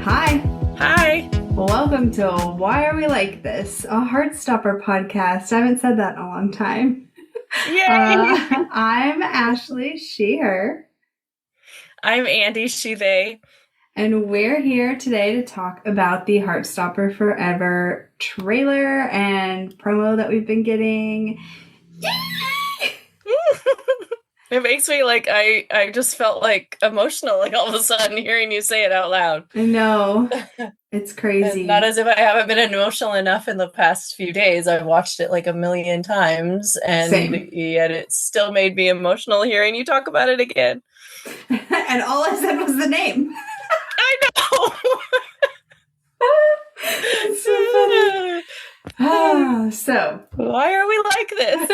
Hi. Hi. Welcome to Why Are We Like This, a Heartstopper podcast. I haven't said that in a long time. Yay! I'm Ashley, she, her. I'm Andi, she, they. And we're here today to talk about the Heartstopper Forever trailer and promo that we've been getting. Yay! It makes me I just felt emotional all of a sudden hearing you say it out loud. I know. It's crazy. Not as if I haven't been emotional enough in the past few days. I've watched it a million times, and yet it still made me emotional hearing you talk about it again. And all I said was the name. I know. It's so funny. So why are we like this?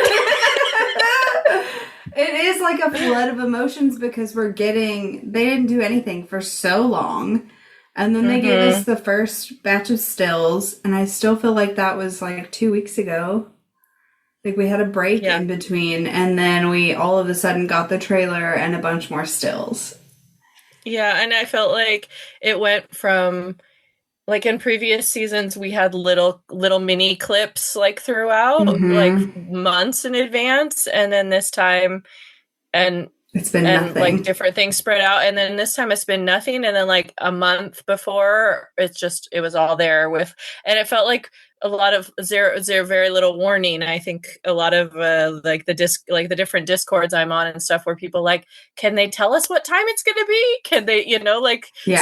It is like a flood of emotions because they didn't do anything for so long. And then they gave us the first batch of stills, and I still feel like that was 2 weeks ago. We had a break in between, and then we all of a sudden got the trailer and a bunch more stills. Yeah, and I felt like it went from, in previous seasons, we had little mini clips, throughout, months in advance, and then this time, and it's been nothing. Different things spread out, and then this time it's been nothing, and then a month before, it was all there and it felt like a lot of zero very little warning. I think a lot of the different discords I'm on and stuff where people can they tell us what time it's gonna be? Can they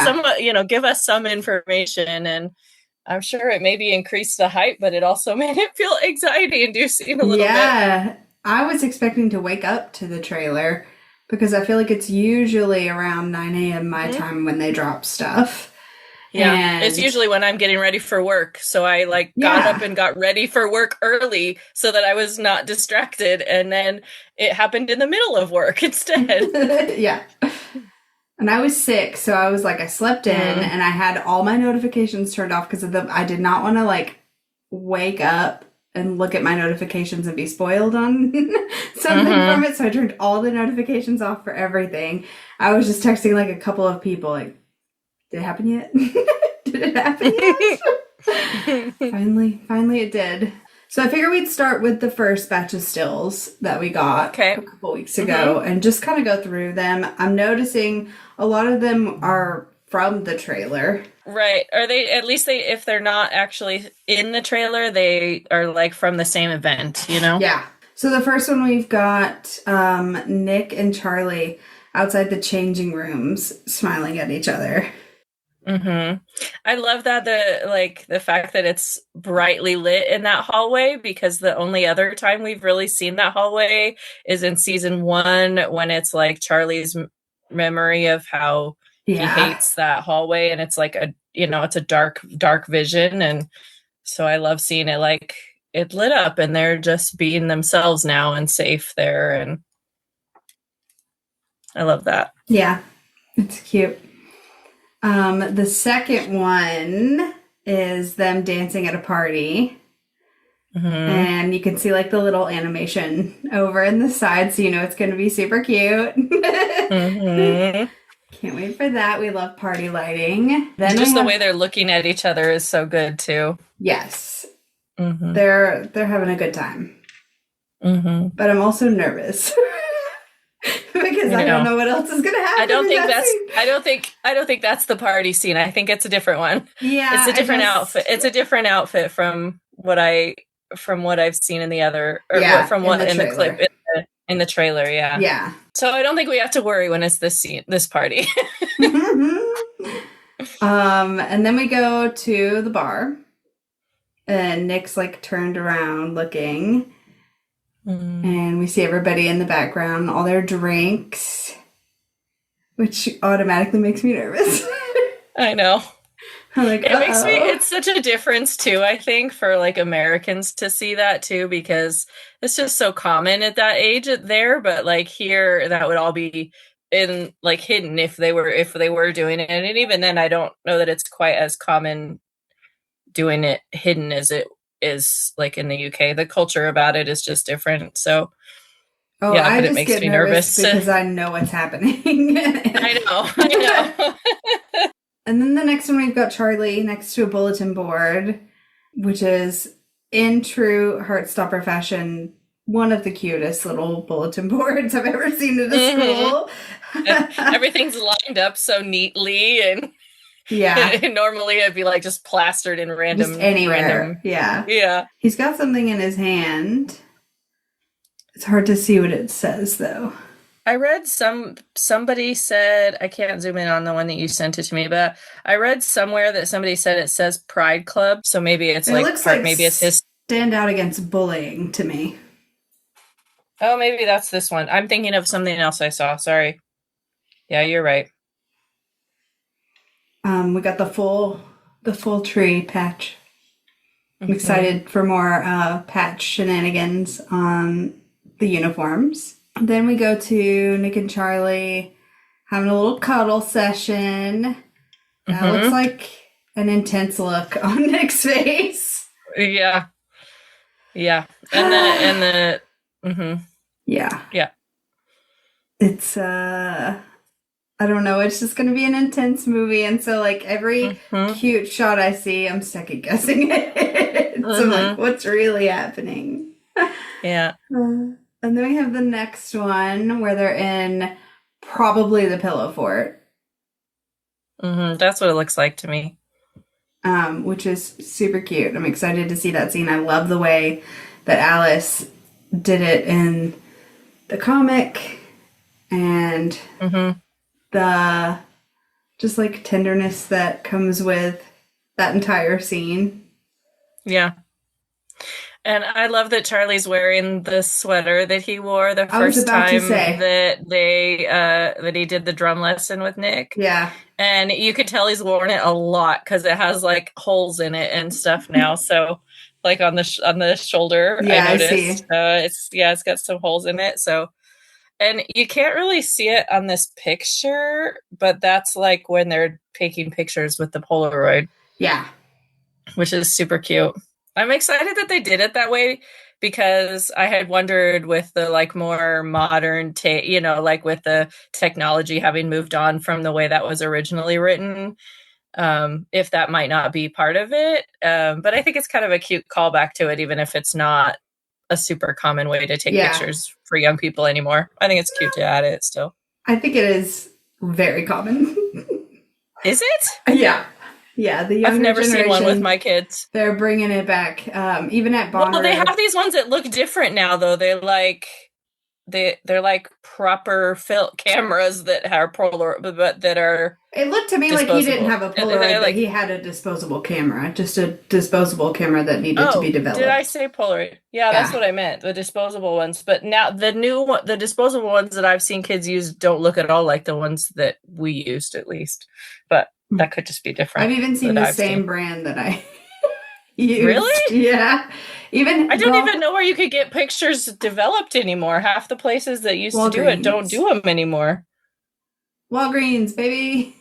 some give us some information? And I'm sure it maybe increased the hype, but it also made it feel anxiety inducing a little bit. Yeah, I was expecting to wake up to the trailer because I feel like it's usually around 9 a.m. my time when they drop stuff. Yeah, and it's usually when I'm getting ready for work. So I got up and got ready for work early so that I was not distracted. And then it happened in the middle of work instead. Yeah. And I was sick. So I was I slept in and I had all my notifications turned off because I did not want to wake up and look at my notifications and be spoiled on something from it. So I turned all the notifications off for everything. I was just texting a couple of people did it happen yet? Did it happen yet? Finally it did. So I figured we'd start with the first batch of stills that we got a couple weeks ago and just kind of go through them. I'm noticing a lot of them are from the trailer. Right. Are they, at least if they're not actually in the trailer, they are from the same event, Yeah. So the first one we've got Nick and Charlie outside the changing rooms smiling at each other. I love that the fact that it's brightly lit in that hallway, because the only other time we've really seen that hallway is in season 1 when it's Charlie's memory of how he hates that hallway, and it's it's a dark vision, and so I love seeing it it lit up and they're just being themselves now and safe there, and I love that. Yeah, it's cute. The second one is them dancing at a party. And you can see the little animation over in the side, so it's going to be super cute. Can't wait for that. We love party lighting. Then just the way they're looking at each other is so good too. Yes. They're having a good time. But I'm also nervous. Because I don't know what else is going to happen. I don't think that's the party scene. I think it's a different one. Yeah. It's a different outfit. It's a different outfit from what I've seen in the other, or from what in the clip in the trailer. Yeah. Yeah. So I don't think we have to worry when it's this party. And then we go to the bar and Nick's turned around looking. And we see everybody in the background, all their drinks, which automatically makes me nervous. I know. I'm it's such a difference too, I think, for Americans to see that too, because it's just so common at that age there, but here that would all be in hidden if they were doing it. And even then I don't know that it's quite as common doing it hidden as it is in the UK. The culture about it is just different. So I just get nervous because I know what's happening. I know. And then the next one, we've got Charlie next to a bulletin board, which is in true Heartstopper fashion, one of the cutest little bulletin boards I've ever seen at a school. Everything's lined up so neatly, and yeah, normally it'd be like just plastered in random, just anywhere. random. Yeah. He's got something in his hand. It's hard to see what it says, though. I read somebody said, I can't zoom in on the one that you sent it to me, but I read somewhere that somebody said it says Pride Club, so maybe it's maybe it's his stand out against bullying to me. Oh, maybe that's this one. I'm thinking of something else I saw. Sorry. Yeah, you're right. We got the full tree patch. I'm excited for more patch shenanigans on the uniforms. Then we go to Nick and Charlie having a little cuddle session. That looks like an intense look on Nick's face. Yeah. Yeah. Yeah. It's I don't know, it's just gonna be an intense movie, and so like every cute shot I see, I'm second guessing it. So I'm like, what's really happening? Yeah. And then we have the next one where they're in probably the Pillow Fort. That's what it looks like to me. Which is super cute. I'm excited to see that scene. I love the way that Alice did it in the comic, and the just like tenderness that comes with that entire scene. Yeah. And I love that Charlie's wearing the sweater that he wore the first time that he did the drum lesson with Nick. Yeah. And you could tell he's worn it a lot because it has like holes in it and stuff now. So like on the shoulder, yeah, I noticed. I see. It's got some holes in it. So, and you can't really see it on this picture, but that's like when they're taking pictures with the Polaroid. Yeah. Which is super cute. I'm excited that they did it that way because I had wondered with the like more modern like with the technology having moved on from the way that was originally written, if that might not be part of it. But I think it's kind of a cute callback to it, even if it's not a super common way to take pictures for young people anymore. I think it's cute to add it still. I think it is very common. Is it? Yeah. Yeah, the younger I've never seen one with my kids. They're bringing it back, even at Bonner. Well, they have these ones that look different now, though. They're like proper cameras that are Polaroid, but that are. It looked to me like he didn't have a Polaroid, but he had a disposable camera, just a disposable camera that needed to be developed. Did I say Polaroid? Yeah, that's what I meant. The disposable ones, but now the disposable ones that I've seen kids use don't look at all like the ones that we used, at least, but. That could just be different. I've even seen the same brand that I used. Really? Yeah. I don't even know where you could get pictures developed anymore. Half the places that used to do it don't do them anymore. Walgreens, baby.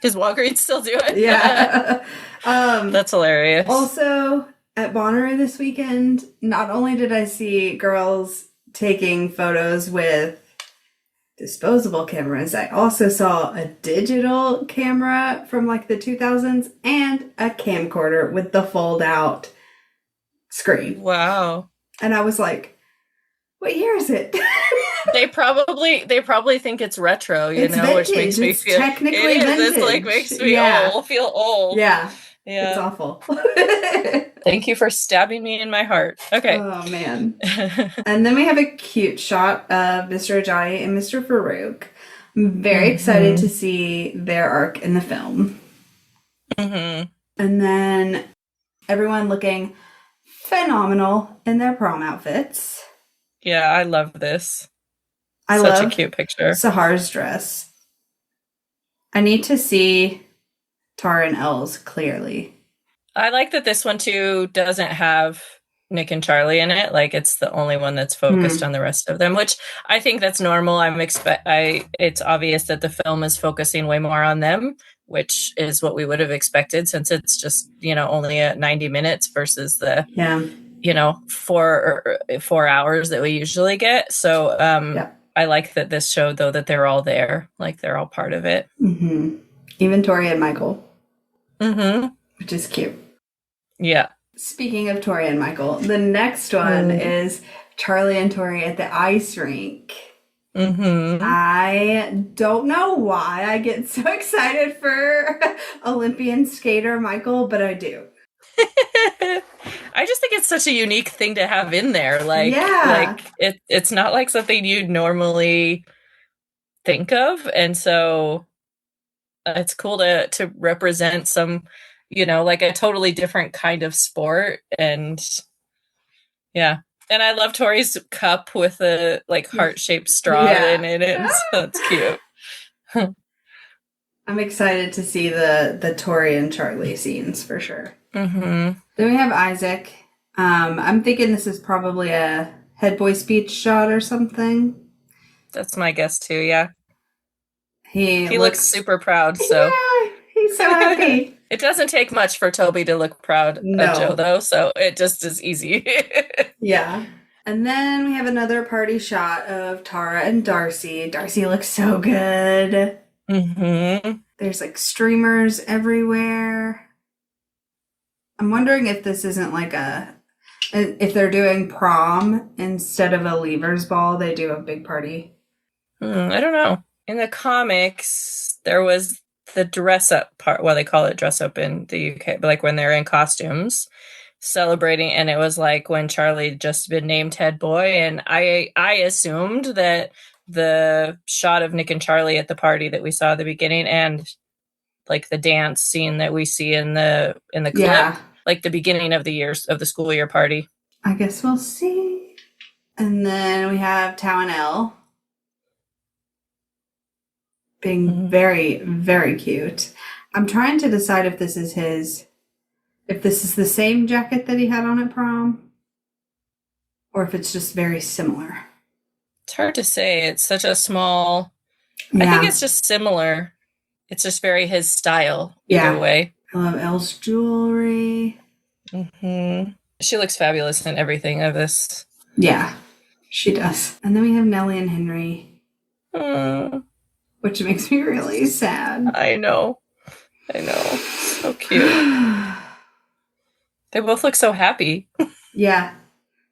Does Walgreens still do it? Yeah. That's hilarious. Also, at Bonner this weekend, not only did I see girls taking photos with disposable cameras, I also saw a digital camera from like the 2000s and a camcorder with the fold out screen. Wow. And I was like, what year is it? They probably think it's retro, it's know, vintage. Which makes me feel technically vintage. It's like makes me feel old. Yeah. It's awful. Thank you for stabbing me in my heart. Okay. Oh, man. And then we have a cute shot of Mr. Ajayi and Mr. Farouk. I'm very excited to see their arc in the film. And then everyone looking phenomenal in their prom outfits. Yeah, I love this. I love a cute picture. Sahar's dress. I need to see Tara and Els clearly. I like that this one too doesn't have Nick and Charlie in it. Like it's the only one that's focused on the rest of them, which I think that's normal. It's obvious that the film is focusing way more on them, which is what we would have expected since it's just, only at 90 minutes versus the 4 hours that we usually get. So I like that this showed though that they're all there, like they're all part of it. Even Tori and Michael. Mm-hmm. Which is cute. Yeah. Speaking of Tori and Michael, the next one is Charlie and Tori at the ice rink. Mm-hmm. I don't know why I get so excited for Olympian skater Michael, but I do. I just think it's such a unique thing to have in there. Like it's not like something you'd normally think of, and so it's cool to represent some, like a totally different kind of sport. And yeah. And I love Tori's cup with a like heart-shaped straw in it. So it's cute. I'm excited to see the Tori and Charlie scenes for sure. Mm-hmm. Then we have Isaac. I'm thinking this is probably a head boy speech shot or something. That's my guess too, yeah. He looks super proud, so. Yeah, he's so happy. It doesn't take much for Toby to look proud of Joe, though, so it just is easy. Yeah. And then we have another party shot of Tara and Darcy. Darcy looks so good. Mm-hmm. There's like streamers everywhere. I'm wondering if this isn't like if they're doing prom instead of a leavers ball, they do a big party. I don't know. In the comics, there was the dress up part. Well, they call it dress up in the UK, but like when they're in costumes celebrating, and it was like when Charlie had just been named head boy, and I assumed that the shot of Nick and Charlie at the party that we saw at the beginning, and like the dance scene that we see in the clip, like the beginning of the school year party. I guess we'll see. And then we have Tao and Elle being very, very cute. I'm trying to decide if this is the same jacket that he had on at prom, or if it's just very similar. It's hard to say. It's such a small. I think it's just similar. It's just very his style. Either way. I love Elle's jewelry. Mm-hmm. She looks fabulous in everything of this. Yeah, she does. And then we have Nellie and Henry. Which makes me really sad. I know. So cute. They both look so happy. Yeah.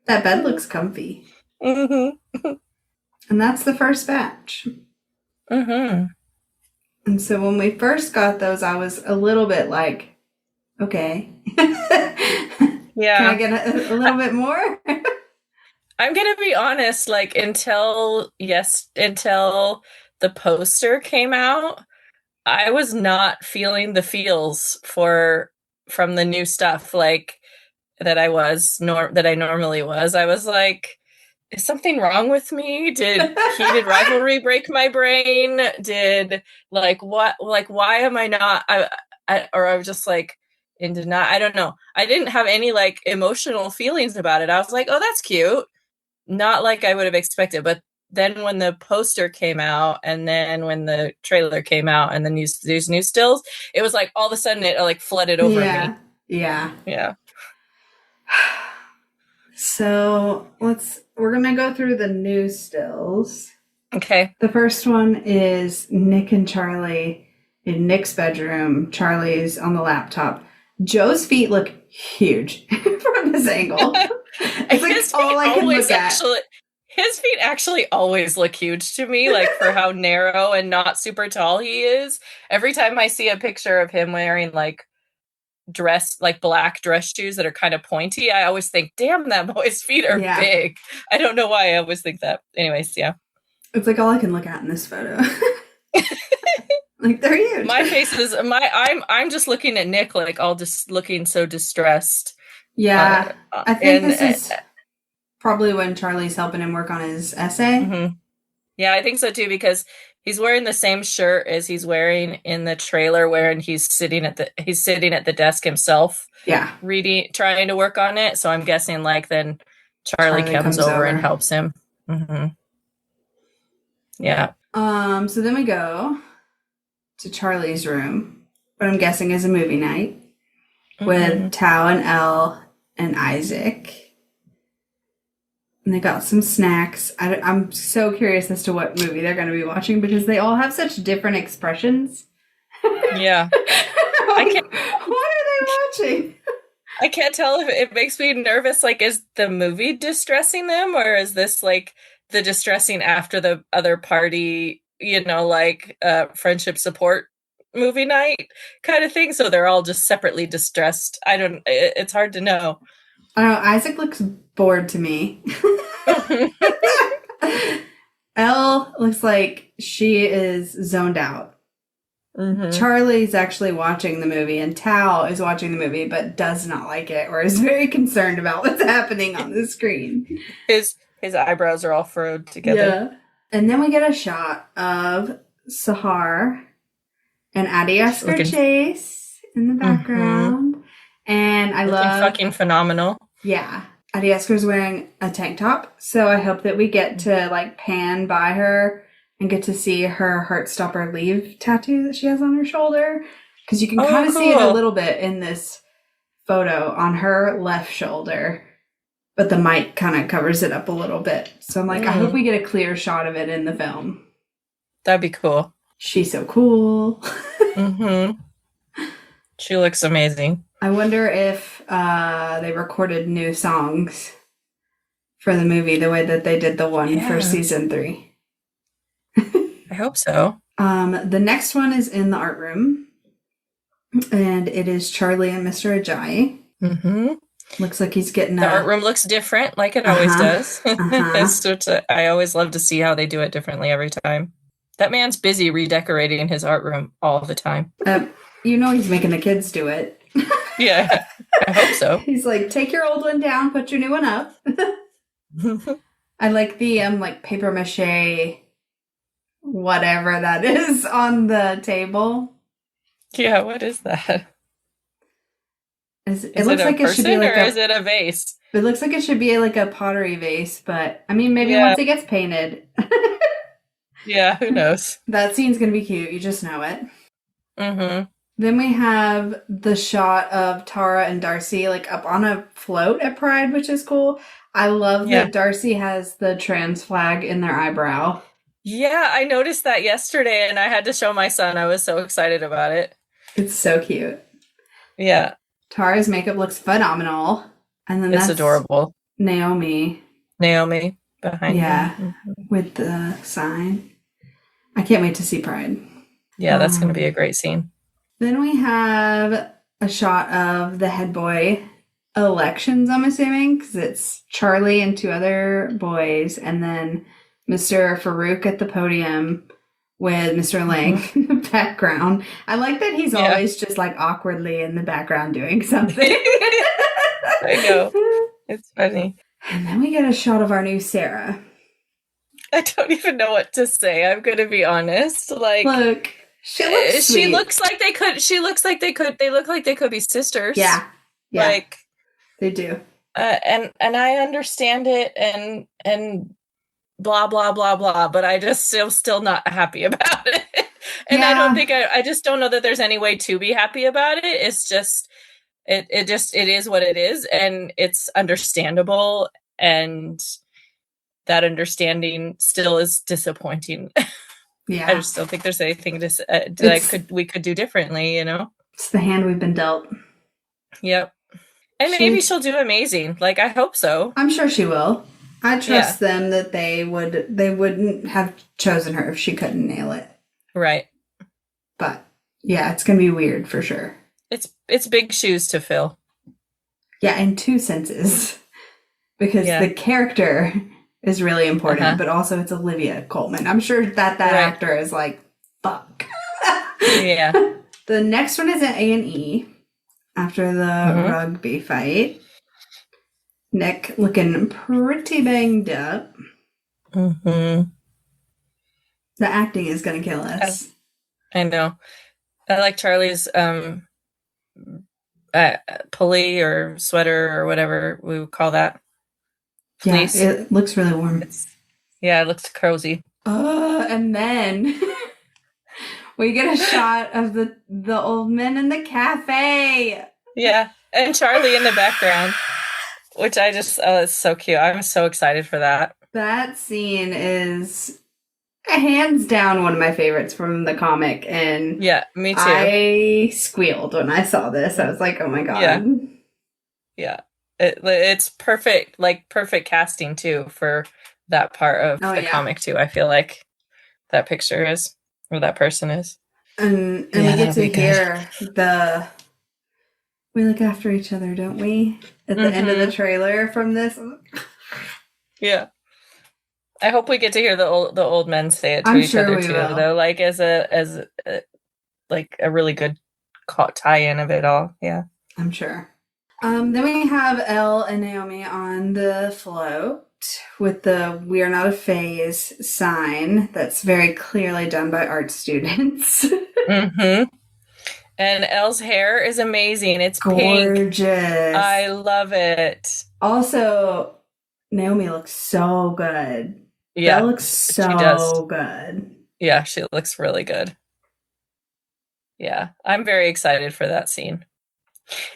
That bed looks comfy. Mm-hmm. And that's the first batch. Mm-hmm. And so when we first got those, I was a little bit like, okay. Yeah. Can I get a little bit more? I'm going to be honest, like until the poster came out, I was not feeling the feels from the new stuff like that I normally was. I was like, is something wrong with me? Did heated rivalry break my brain? Did why am I not I was just like in denial. I don't know. I didn't have any like emotional feelings about it. I was like, oh, that's cute. Not like I would have expected, but then when the poster came out and then when the trailer came out and then these new stills, it was like all of a sudden it like flooded over me. Yeah. So we're going to go through the new stills. Okay. The first one is Nick and Charlie in Nick's bedroom. Charlie's on the laptop. Joe's feet look huge from this angle. It's like all I can look at. His feet actually always look huge to me, like for how narrow and not super tall he is. Every time I see a picture of him wearing like black dress shoes that are kind of pointy, I always think, damn, that boy's feet are big. I don't know why I always think that. Anyways, yeah. It's like all I can look at in this photo. Like they're huge. My face is I'm just looking at Nick like all just looking so distressed. Yeah. I think this is probably when Charlie's helping him work on his essay. Mm-hmm. Yeah, I think so too, because he's wearing the same shirt as he's wearing in the trailer, wherein he's sitting at the desk himself. Yeah. Trying to work on it. So I'm guessing like then Charlie comes over and helps him. Mm-hmm. Yeah. So then we go to Charlie's room, what I'm guessing is a movie night with Tao and Elle and Isaac. And they got some snacks. I'm so curious as to what movie they're going to be watching because they all have such different expressions. Yeah. I can't. What are they watching? I can't tell if it makes me nervous. Like, is the movie distressing them, or is this like the distressing after the other party, like friendship support movie night kind of thing? So they're all just separately distressed. It's hard to know. I don't know. Isaac looks bored to me. Elle looks like she is zoned out. Mm-hmm. Charlie's actually watching the movie, and Tao is watching the movie, but does not like it or is very concerned about what's happening on the screen. His eyebrows are all furrowed together. Yeah. And then we get a shot of Sahar and Andi Chase in the background. Mm-hmm. And I love... fucking phenomenal. Yeah. Adi Esker's wearing a tank top, so I hope that we get to, like, pan by her and get to see her Heartstopper leave tattoo that she has on her shoulder. Because you can kind of see it a little bit in this photo on her left shoulder. But the mic kind of covers it up a little bit. So I'm like, I hope we get a clear shot of it in the film. That'd be cool. She's so cool. Mm-hmm. She looks amazing. I wonder if they recorded new songs for the movie the way that they did the one for season 3. I hope so. The next one is in the art room, and it is Charlie and Mr. Ajayi. Mm-hmm. Looks like he's getting the art room looks different, like it always does. I always love to see how they do it differently every time. That man's busy redecorating his art room all the time. He's making the kids do it. Yeah, I hope so. He's like, take your old one down, put your new one up. I like the paper mache, whatever that is on the table. Yeah, what is that? It looks like it should be like is it a vase? It looks like it should be like a pottery vase, but I mean, maybe once it gets painted. Yeah, who knows? That scene's gonna be cute. You just know it. Mm-hmm. Then we have the shot of Tara and Darcy like up on a float at Pride, which is cool. I love that Darcy has the trans flag in their eyebrow. Yeah, I noticed that yesterday, and I had to show my son. I was so excited about it. It's so cute. Yeah. Tara's makeup looks phenomenal. And then it's adorable. Naomi behind her. With the sign. I can't wait to see Pride. Yeah, that's going to be a great scene. Then we have a shot of the head boy elections, I'm assuming, because it's Charlie and 2 other boys, and then Mr. Farouk at the podium with Mr. Lang in the background. I like that he's always just like awkwardly in the background doing something. I know. It's funny. And then we get a shot of our new Sarah. I don't even know what to say. I'm going to be honest. Like, look, she looks like they could. They look like they could be sisters. Yeah. Like they do. And I understand it and blah blah blah blah, but I just still not happy about it. And I don't think I just don't know that there's any way to be happy about it. It's just it is what it is, and it's understandable, and that understanding still is disappointing. Yeah. I just don't think there's anything we could do differently, It's the hand we've been dealt. Yep. And maybe she'll do amazing. Like, I hope so. I'm sure she will. I trust them that they wouldn't have chosen her if she couldn't nail it. Right. But yeah, it's gonna be weird for sure. It's big shoes to fill. Yeah, in 2 senses. Because the character is really important, but also it's Olivia Colman. I'm sure that actor is like, fuck. Yeah. The next one is at A&E after the rugby fight. Nick looking pretty banged up. Mm-hmm. The acting is going to kill us. I know. I like Charlie's pulley or sweater or whatever we would call that. Fleece. Yeah, it looks really warm. It looks cozy. And then we get a shot of the old men in the cafe. Yeah, and Charlie in the background, which I just, it's so cute. I'm so excited for that. That scene is hands down one of my favorites from the comic, and Yeah, me too. I squealed when I saw this. I was like, oh my god. Yeah. It's perfect, like perfect casting too for that part of the comic too. I feel like that picture is, or that person is. And we get to hear we look after each other, don't we? At the end of the trailer from this. Yeah. I hope we get to hear the old men say it to each other too, though, like as a like a really good tie-in of it all. Yeah. I'm sure. Then we have Elle and Naomi on the float with the "We are not a phase" sign that's very clearly done by art students. And Elle's hair is amazing. It's gorgeous. Pink. I love it. Also, Naomi looks so good. Yeah, Elle looks so good. Yeah, she looks really good. Yeah, I'm very excited for that scene.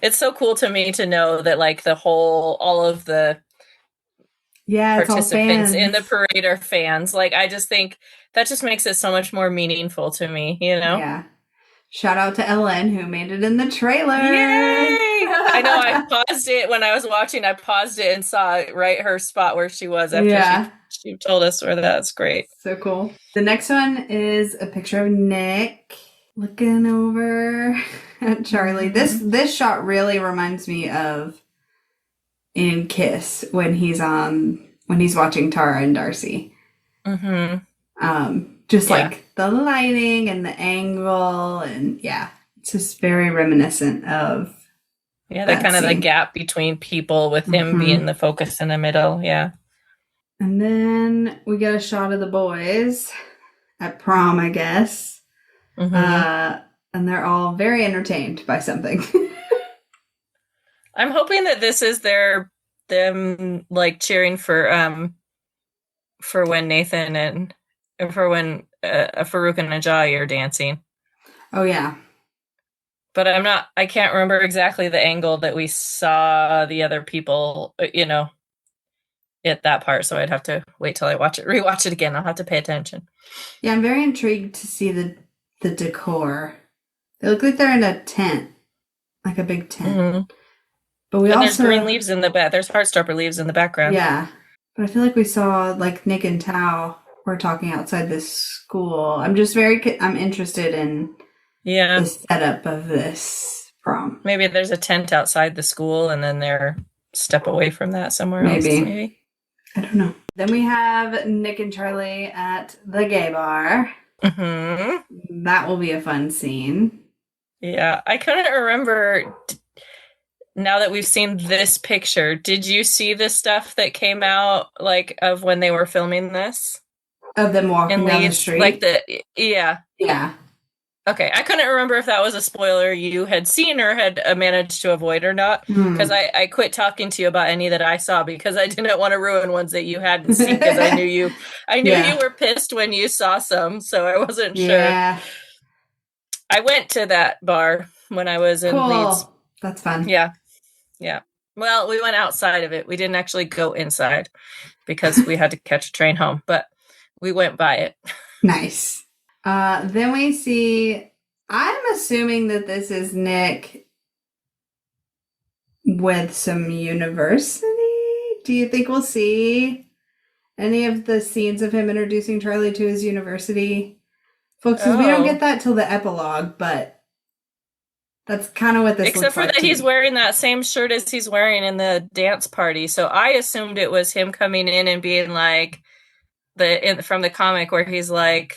It's so cool to me to know that like all of the participants in the parade are fans. Like, I just think that just makes it so much more meaningful to me, you know? Yeah. Shout out to Ellen who made it in the trailer. Yay! I know, I paused it when I was watching. I paused it and saw her spot where she was after she told us where. That's great. So cool. The next one is a picture of Nick looking over at Charlie. This shot really reminds me of in Kiss when he's watching Tara and Darcy. Just like the lighting and the angle, and it's just very reminiscent of the kind of the gap between people with him being the focus in the middle. Yeah. And then we get a shot of the boys at prom, I guess. And they're all very entertained by something. I'm hoping that this is them like cheering for when Nathan and for when Farouk and Najai are dancing. Oh yeah. But I can't remember exactly the angle that we saw the other people, at that part. So I'd have to wait till I rewatch it again. I'll have to pay attention. Yeah, I'm very intrigued to see the decor. They look like they're in a tent, like a big tent. But there's green leaves in the back. There's Heartstopper leaves in the background. Yeah. But I feel like we saw like Nick and Tao were talking outside this school. I'm just I'm interested in the setup of this prom. Maybe there's a tent outside the school and then they're step away from that somewhere else. Maybe. I don't know. Then we have Nick and Charlie at the gay bar. That will be a fun scene. Yeah. I couldn't remember... Now that we've seen this picture, did you see the stuff that came out, like, of when they were filming this? Of them walking down the street? Like Yeah. Okay, I couldn't remember if that was a spoiler you had seen or had managed to avoid or not, because I quit talking to you about any that I saw because I didn't want to ruin ones that you hadn't seen, because I knew you were pissed when you saw some, so I wasn't sure. I went to that bar when I was in Leeds. That's fun. Yeah. Well, we went outside of it. We didn't actually go inside because we had to catch a train home, but we went by it. Nice. Then we see, I'm assuming that this is Nick with some university. Do you think we'll see any of the scenes of him introducing Charlie to his university folks? Because we don't get that till the epilogue, but that's kind of what this Except for that he's wearing that same shirt as he's wearing in the dance party. So I assumed it was him coming in and being like from the comic where he's like,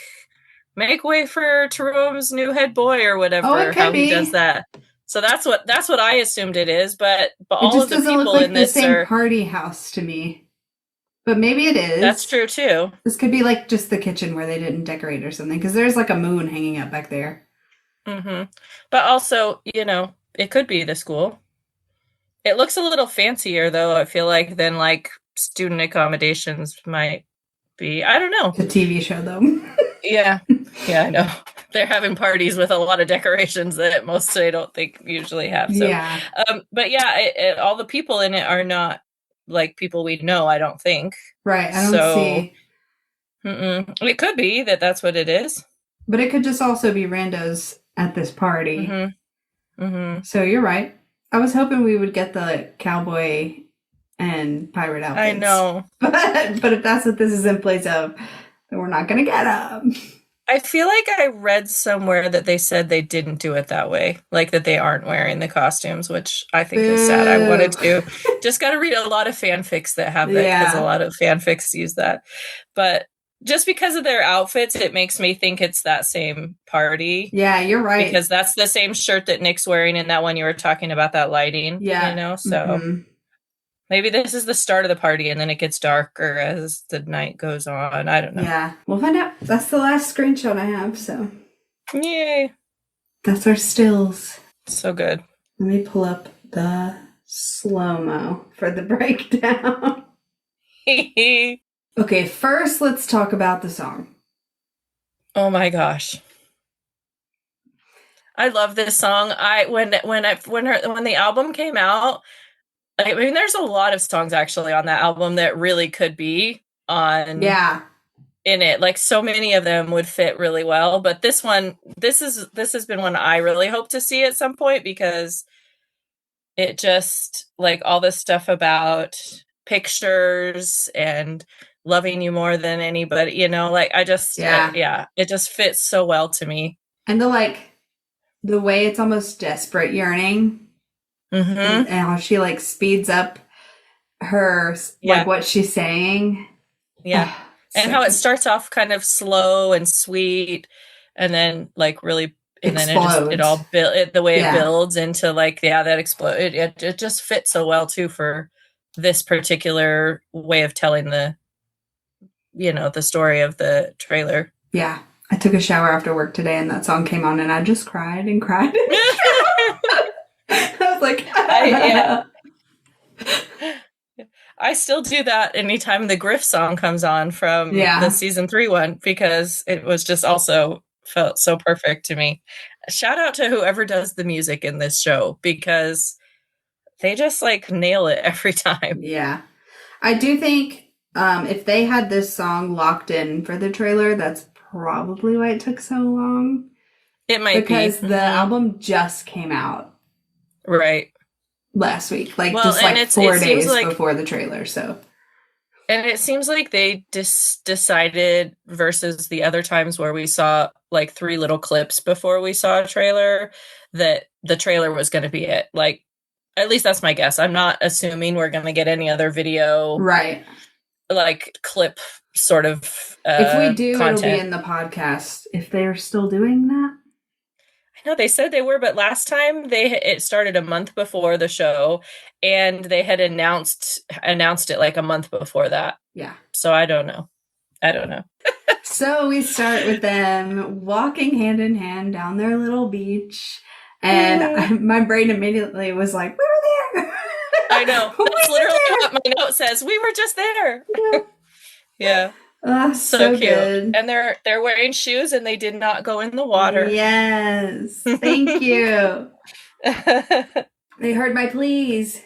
make way for Terome's new head boy or whatever, he does that. So that's what I assumed it is, but all of the people in this are party house to me. But maybe it is. That's true too. This could be like just the kitchen where they didn't decorate or something, because there's like a moon hanging up back there. But also, it could be the school. It looks a little fancier, though, I feel like, than like student accommodations might be. I don't know. It's a TV show, though. Yeah, I know. They're having parties with a lot of decorations that most I don't think usually have. So, but yeah, all the people in it are not like people we know, I don't think. Right. I don't see. It could be that that's what it is. But it could just also be randos at this party. So you're right. I was hoping we would get the cowboy and pirate outfits. I know. But if that's what this is in place of, then we're not going to get them. I feel like I read somewhere that they said they didn't do it that way, like that they aren't wearing the costumes, which I think is sad. I wanted to. Just got to read a lot of fanfics that have that, because a lot of fanfics use that. But just because of their outfits, it makes me think it's that same party. Yeah, you're right. Because that's the same shirt that Nick's wearing in that one you were talking about, that lighting. Yeah. You know, so maybe this is the start of the party and then it gets darker as the night goes on. I don't know. Yeah, we'll find out. That's the last screenshot I have, so. Yay. That's our stills. So good. Let me pull up the slow-mo for the breakdown. Okay, first let's talk about the song. Oh my gosh. I love this song. When the album came out, I mean, there's a lot of songs actually on that album that really could be on in it. Like, so many of them would fit really well, but this has been one I really hope to see at some point, because it just, like, all this stuff about pictures and loving you more than anybody, you know, like, I just it just fits so well to me. And the way it's almost desperate yearning. And how she, like, speeds up her, like, what she's saying. Yeah. And how it starts off kind of slow and sweet, and then, like, really, and explodes. then it all the way it builds into, like, that explode. It just fits so well too for this particular way of telling the story of the trailer. Yeah. I took a shower after work today and that song came on and I just cried and cried. I was like, I still do that anytime the Griff song comes on from the season 3 one, because it was just also felt so perfect to me. Shout out to whoever does the music in this show, because they just, like, nail it every time. Yeah. I do think if they had this song locked in for the trailer, that's probably why it took so long. It might be. Because the album just came out. Right. Last week. Like, just like 4 days before the trailer, so. And it seems like they decided, versus the other times where we saw, like, 3 little clips before we saw a trailer, that the trailer was going to be it. Like, at least that's my guess. I'm not assuming we're going to get any other video. Right. Like, clip sort of if we do, content. It'll be in the podcast. If they're still doing that. I know they said they were, but last time it started a month before the show, and they had announced it like a month before that. Yeah. So I don't know. So we start with them walking hand in hand down their little beach, and my brain immediately was like, "We were there." I know. That's literally what my note says. We were just there. Yeah. So cute. Good. And they're wearing shoes and they did not go in the water. Yes. Thank you. They heard my pleas.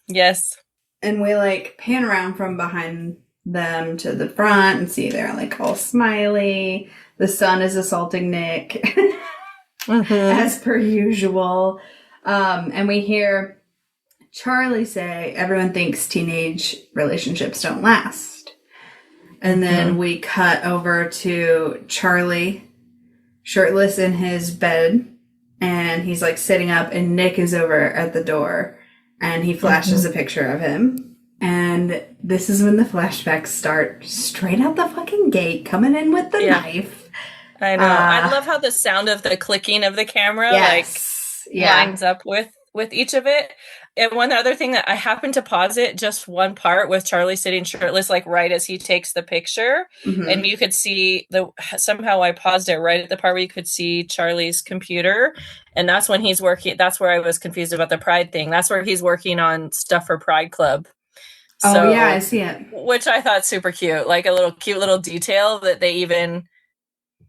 Yes. And we, like, pan around from behind them to the front and see they're, like, all smiley. The sun is assaulting Nick as per usual. And we hear Charlie say, everyone thinks teenage relationships don't last. And then we cut over to Charlie shirtless in his bed, and he's, like, sitting up, and Nick is over at the door, and he flashes a picture of him. And this is when the flashbacks start, straight out the fucking gate, coming in with the knife. I know. I love how the sound of the clicking of the camera lines up with each of it. And one other thing that I happened to pause it, just one part with Charlie sitting shirtless, like right as he takes the picture. And you could see somehow I paused it right at the part where you could see Charlie's computer. And that's when he's working. That's where I was confused about the Pride thing. That's where he's working on stuff for Pride Club. So, yeah, I see it. Which I thought super cute. Like a cute little detail that they even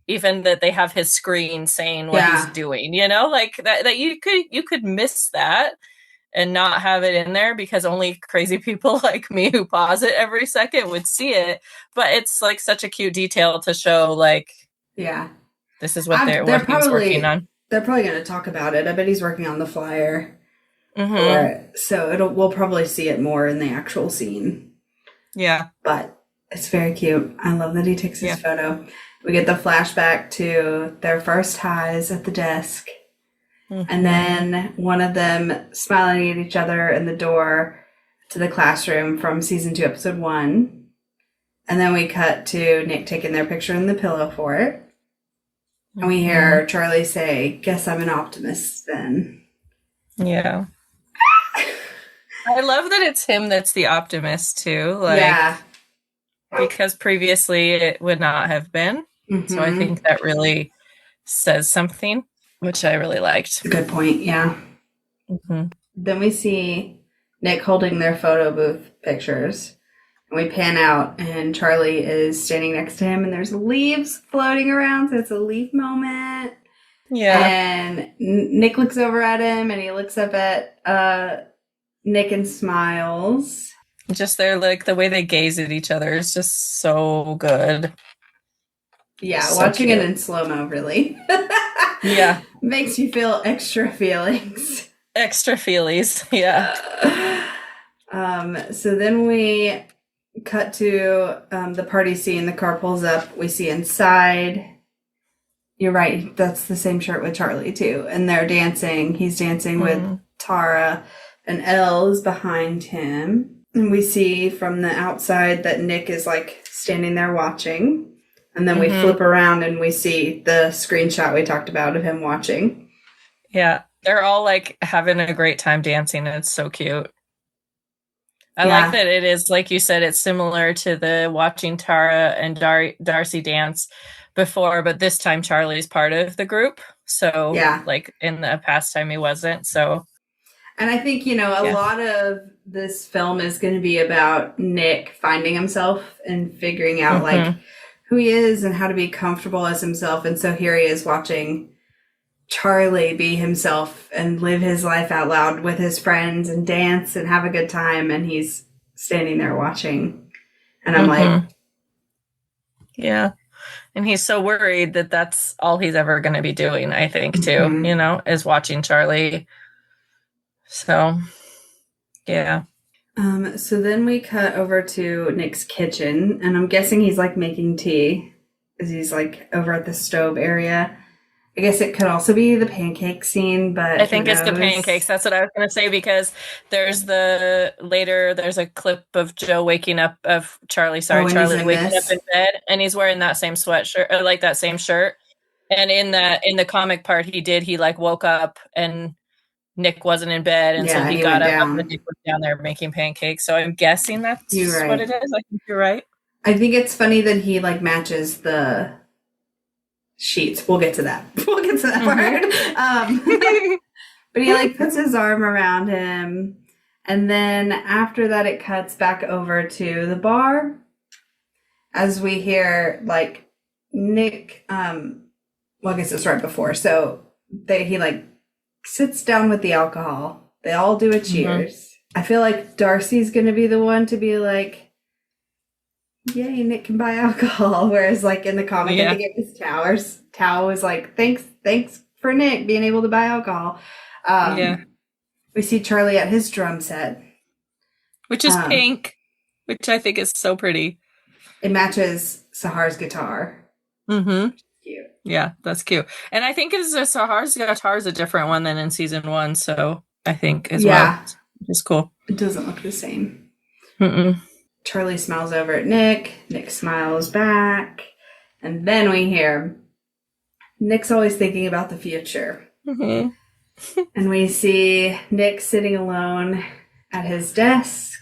that they have his screen saying what he's doing, you know, like that you could miss that. and not have it in there because only crazy people like me who pause it every second would see it. But it's like such a cute detail to show, like, this is what he's working on. They're probably going to talk about it. I bet he's working on the flyer Mm-hmm. for it. So we'll probably see it more in the actual scene. Yeah. But it's very cute. I love that he takes his photo. We get the flashback to their first highs at the desk. Mm-hmm. And then one of them smiling at each other in the door to the classroom from season 2, episode 1. And then we cut to Nick taking their picture in the pillow fort. And we hear Charlie say, "Guess I'm an optimist then." Yeah. I love that it's him that's the optimist too. Like, because previously it would not have been. Mm-hmm. So I think that really says something, which I really liked. Good point, yeah. Mm-hmm. Then we see Nick holding their photo booth pictures. And we pan out, and Charlie is standing next to him, and there's leaves floating around, so it's a leaf moment. Yeah. And Nick looks over at him, and he looks up at Nick and smiles. Just like the way they gaze at each other is just so good. Yeah, so watching cute. It in slow-mo, really. Yeah. Makes you feel extra feelings. Extra feelies, yeah. So then we cut to the party scene. The car pulls up. We see inside. You're right. That's the same shirt with Charlie, too. And they're dancing. He's dancing with Tara. And Elle is behind him. And we see from the outside that Nick is, like, standing there watching. And then we flip around and we see the screenshot we talked about of him watching. Yeah. They're all, like, having a great time dancing. And it's so cute. I like that it is, like you said, it's similar to the watching Tara and Darcy dance before, but this time Charlie's part of the group. So, like, in the past time he wasn't. So, and I think, a lot of this film is going to be about Nick finding himself and figuring out, like, who he is and how to be comfortable as himself. And so here he is watching Charlie be himself and live his life out loud with his friends and dance and have a good time. And he's standing there watching. And I'm like, yeah. And he's so worried that that's all he's ever going to be doing, I think, too, is watching Charlie. So, yeah. So then we cut over to Nick's kitchen. And I'm guessing he's like making tea as he's like over at the stove area. I guess it could also be the pancake scene, but I think it's the pancakes. That's what I was going to say, because there's a clip of Joe waking up, of Charlie waking up in bed, and he's wearing that same sweatshirt, or like that same shirt. And in the comic part he like woke up and Nick wasn't in bed, and so he got up and Nick was down there making pancakes. So I'm guessing that's what it is. I think you're right. I think it's funny that he like matches the sheets. We'll get to that part. But he like puts his arm around him, and then after that it cuts back over to the bar as we hear like Nick I guess it's right before, so he like sits down with the alcohol. They all do a cheers. I feel like Darcy's gonna be the one to be like, yay, Nick can buy alcohol. Whereas, like, in the comic, I think it was Tao was like, thanks for Nick being able to buy alcohol. We see Charlie at his drum set. Which is pink, which I think is so pretty. It matches Sahar's guitar. Mm-hmm. Cute. Yeah, that's cute. And I think Sahar's guitar is a different one than in season 1, so I think as well. It's cool. It doesn't look the same. Mm-mm. Charlie smiles over at Nick. Nick smiles back. And then we hear Nick's always thinking about the future. Mm-hmm. And we see Nick sitting alone at his desk.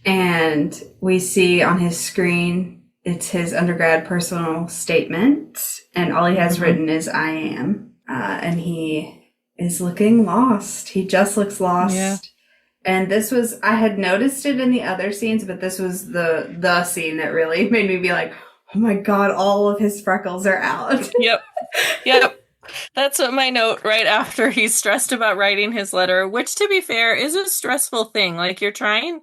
And we see on his screen, it's his undergrad personal statement. And all he has written is, "I am." And he is looking lost. He just looks lost. Yeah. And I had noticed it in the other scenes, but this was the scene that really made me be like, oh my God, all of his freckles are out. Yep. That's what my note right after he's stressed about writing his letter, which to be fair is a stressful thing. Like you're trying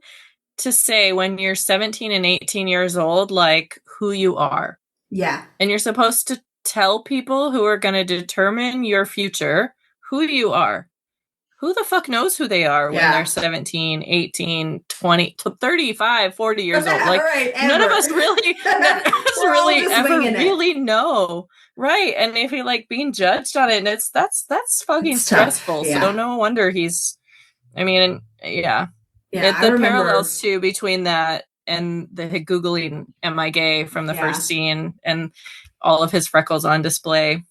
to say when you're 17 and 18 years old, like who you are. Yeah. And you're supposed to tell people who are going to determine your future who you are. Who the fuck knows who they are when they're 17, 18, 20, 35, 40 years old? Like, right, none of us really, ever really know. Right. And if you're like being judged on it, and that's fucking stressful. Yeah. So no wonder he's, I mean, yeah. Yeah. The parallels too between that and the Googling, am I gay from the first scene and all of his freckles on display.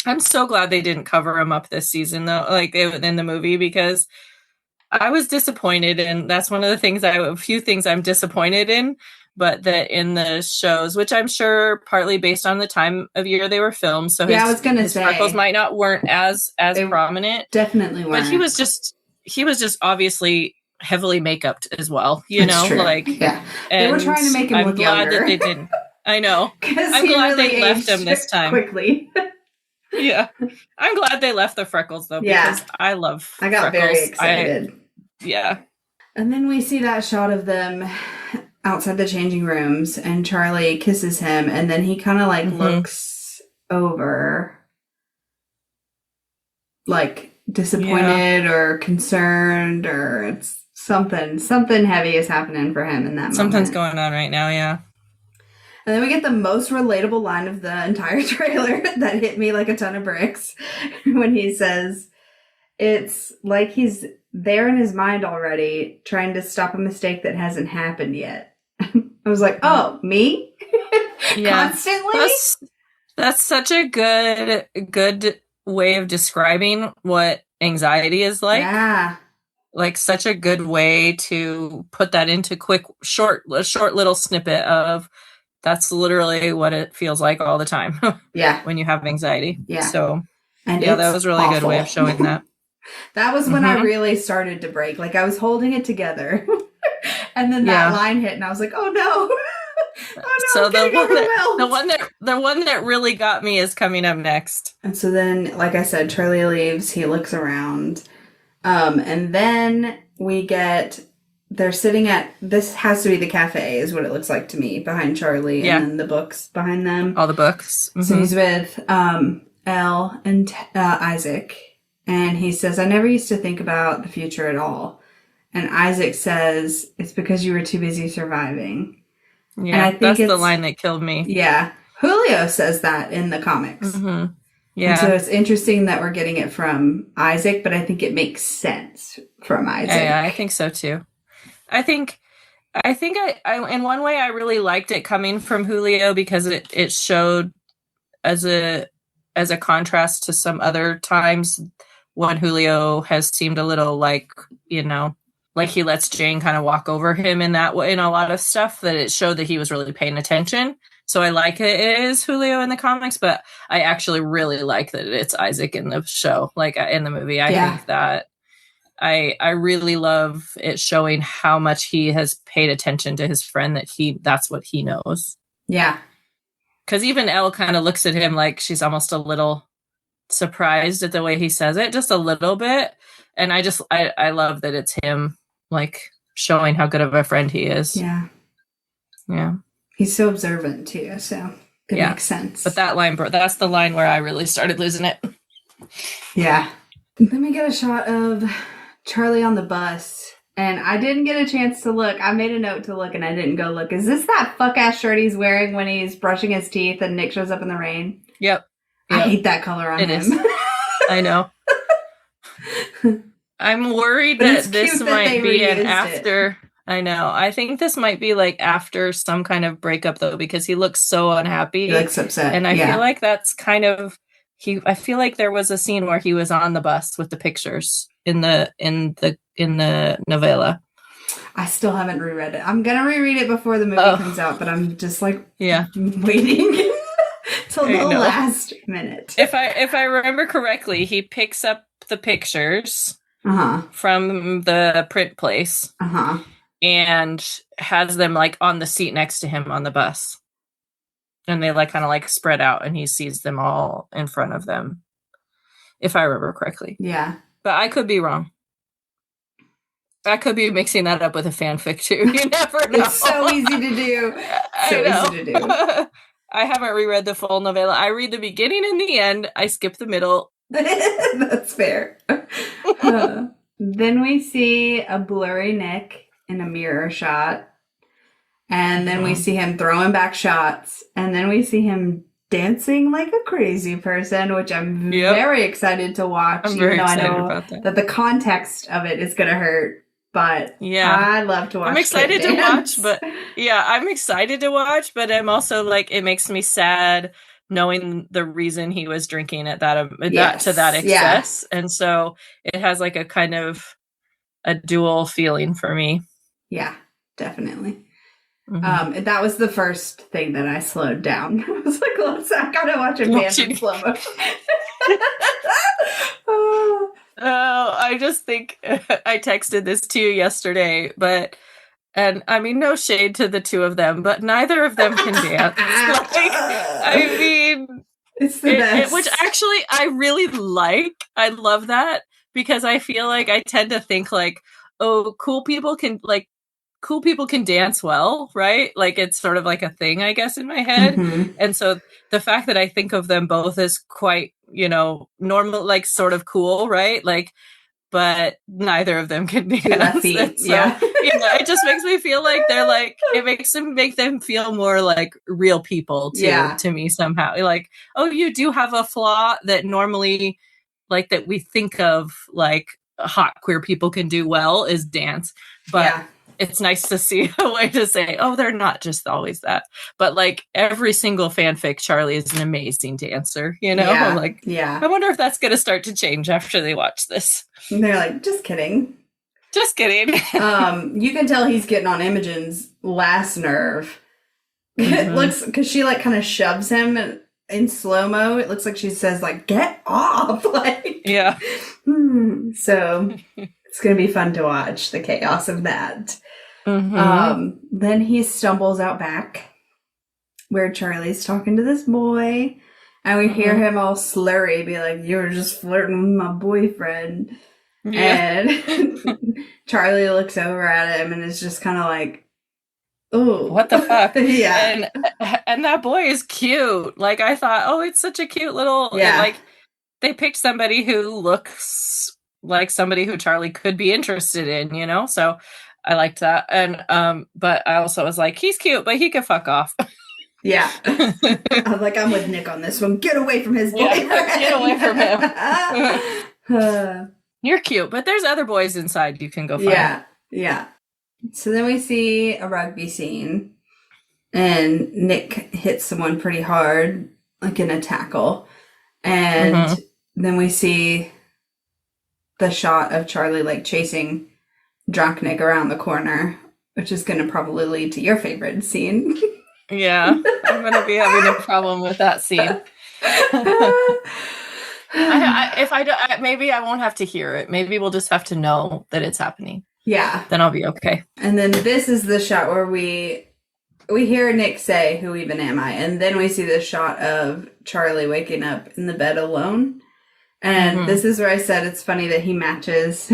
I'm so glad they didn't cover him up this season, though, like in the movie, because I was disappointed. And that's one of the things a few things I'm disappointed in, but that in the shows, which I'm sure partly based on the time of year they were filmed. So I was going to say freckles weren't as prominent. Definitely weren't. But he was just obviously heavily make-upped as well, you know, true. like, yeah. They were trying to make him look younger. I'm glad that they didn't. I know. I'm glad really they left him this time. Quickly. Yeah. I'm glad they left the freckles though, because I got freckles. Very excited. Yeah. And then we see that shot of them outside the changing rooms and Charlie kisses him and then he kind of like looks over like disappointed or concerned, or it's something heavy is happening for him in that moment. Something's going on right now, yeah. And then we get the most relatable line of the entire trailer that hit me like a ton of bricks when he says, it's like he's there in his mind already trying to stop a mistake that hasn't happened yet. I was like, oh, me? Yeah. Constantly? That's such a good way of describing what anxiety is like. Yeah. Like such a good way to put that into a short little snippet of that's literally what it feels like all the time. Yeah. When you have anxiety. Yeah. So, and that was a really good way of showing that. That was when I really started to break. Like I was holding it together. And then that line hit and I was like, oh no. So the one that really got me is coming up next. And so then, like I said, Charlie leaves, he looks around. And then they're sitting at, this has to be the cafe is what it looks like to me, behind Charlie and then the books behind them. All the books. Mm-hmm. So he's with Elle and Isaac. And he says, I never used to think about the future at all. And Isaac says, it's because you were too busy surviving. Yeah, and I think that's the line that killed me. Yeah. Julio says that in the comics. Mm-hmm. Yeah. And so it's interesting that we're getting it from Isaac, but I think it makes sense from Isaac. Yeah, I think so too. I think I in one way I really liked it coming from Julio because it showed as a contrast to some other times when Julio has seemed a little like, you know, like he lets Jane kind of walk over him in that way in a lot of stuff, that it showed that he was really paying attention. So I like it is Julio in the comics, but I actually really like that it's Isaac in the show, like in the movie. I think that I really love it showing how much he has paid attention to his friend, that's what he knows. Yeah. Because even Elle kind of looks at him like she's almost a little surprised at the way he says it, just a little bit. And I love that it's him like showing how good of a friend he is. Yeah. Yeah. He's so observant too, so it makes sense. But that line, that's the line where I really started losing it. Yeah. Then we get a shot of Charlie on the bus, and I didn't get a chance to look. I made a note to look, and I didn't go look. Is this that fuck-ass shirt he's wearing when he's brushing his teeth and Nick shows up in the rain? Yep. I hate that color on him. It is. I know. I'm worried that this might be an after... I know. I think this might be like after some kind of breakup though, because he looks so unhappy. He looks upset. And I feel like that's kind of I feel like there was a scene where he was on the bus with the pictures in the novella. I still haven't reread it. I'm gonna reread it before the movie comes out, but I'm just like waiting till the last minute. If I remember correctly, he picks up the pictures from the print place. And has them like on the seat next to him on the bus. And they like kind of like spread out and he sees them all in front of them, if I remember correctly. Yeah. But I could be wrong. I could be mixing that up with a fanfic too. You never know. It's so easy to do. Easy to do. I haven't reread the full novella. I read the beginning and the end. I skip the middle. That's fair. Then we see a blurry Nick in a mirror shot. And then we see him throwing back shots. And then we see him dancing like a crazy person, which I'm very excited to watch. I'm very excited I know about that. That the context of it is going to hurt. But I love to watch. I'm excited to watch, but I'm excited to watch, but I'm also like, it makes me sad knowing the reason he was drinking at that to that excess. Yeah. And so it has like a kind of a dual feeling for me. Yeah, definitely. Mm-hmm. That was the first thing that I slowed down. I was like, I gotta watch a band in slow motion. Oh, I just think I texted this to you yesterday, and I mean, no shade to the two of them, but neither of them can dance. I mean, it's the best. Which actually I really like. I love that because I feel like I tend to think like, oh, cool people can dance well, right? Like it's sort of like a thing, I guess, in my head. Mm-hmm. And so the fact that I think of them both as quite, normal, like sort of cool, right? Like, but neither of them can dance. So, it just makes me feel like they're like, it make them feel more like real people too, to me somehow. Like, oh, you do have a flaw that normally, like that we think of like hot queer people can do well is dance. But it's nice to see a way to say, oh, they're not just always that. But like every single fanfic, Charlie is an amazing dancer, I wonder if that's going to start to change after they watch this. And they're like, just kidding. Just kidding. You can tell he's getting on Imogen's last nerve. Mm-hmm. It looks, because she like kind of shoves him in slow-mo. It looks like she says like, get off. Like, yeah. So it's going to be fun to watch the chaos of that. Mm-hmm. Then he stumbles out back where Charlie's talking to this boy, and we hear him all slurry, be like, "You were just flirting with my boyfriend." Yeah. And Charlie looks over at him and is just kind of like, "Oh, what the fuck?" Yeah. And that boy is cute. Like I thought, oh, it's such a cute little. Yeah. Like they picked somebody who looks like somebody who Charlie could be interested in, So I liked that. And but I also was like, he's cute, but he could fuck off. Yeah. I'm like, I'm with Nick on this one. Get away from his boyfriend. Get away from him. You're cute, but there's other boys inside you can go find. Yeah. So then we see a rugby scene, and Nick hits someone pretty hard, like in a tackle. And then we see the shot of Charlie like chasing drunk Nick around the corner, which is going to probably lead to your favorite scene. Yeah, I'm going to be having a problem with that scene. Maybe I won't have to hear it. Maybe we'll just have to know that it's happening. Yeah. Then I'll be okay. And then this is the shot where we hear Nick say, "Who even am I?" And then we see the shot of Charlie waking up in the bed alone. And this is where I said it's funny that he matches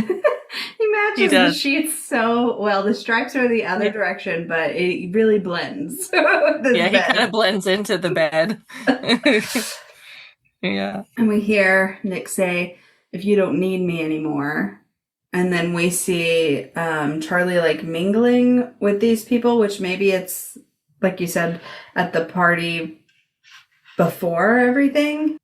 the sheets so well. The stripes are the other direction, but it really blends. He kind of blends into the bed. Yeah. And we hear Nick say, "If you don't need me anymore." And then we see Charlie like mingling with these people, which maybe it's, like you said, at the party before everything.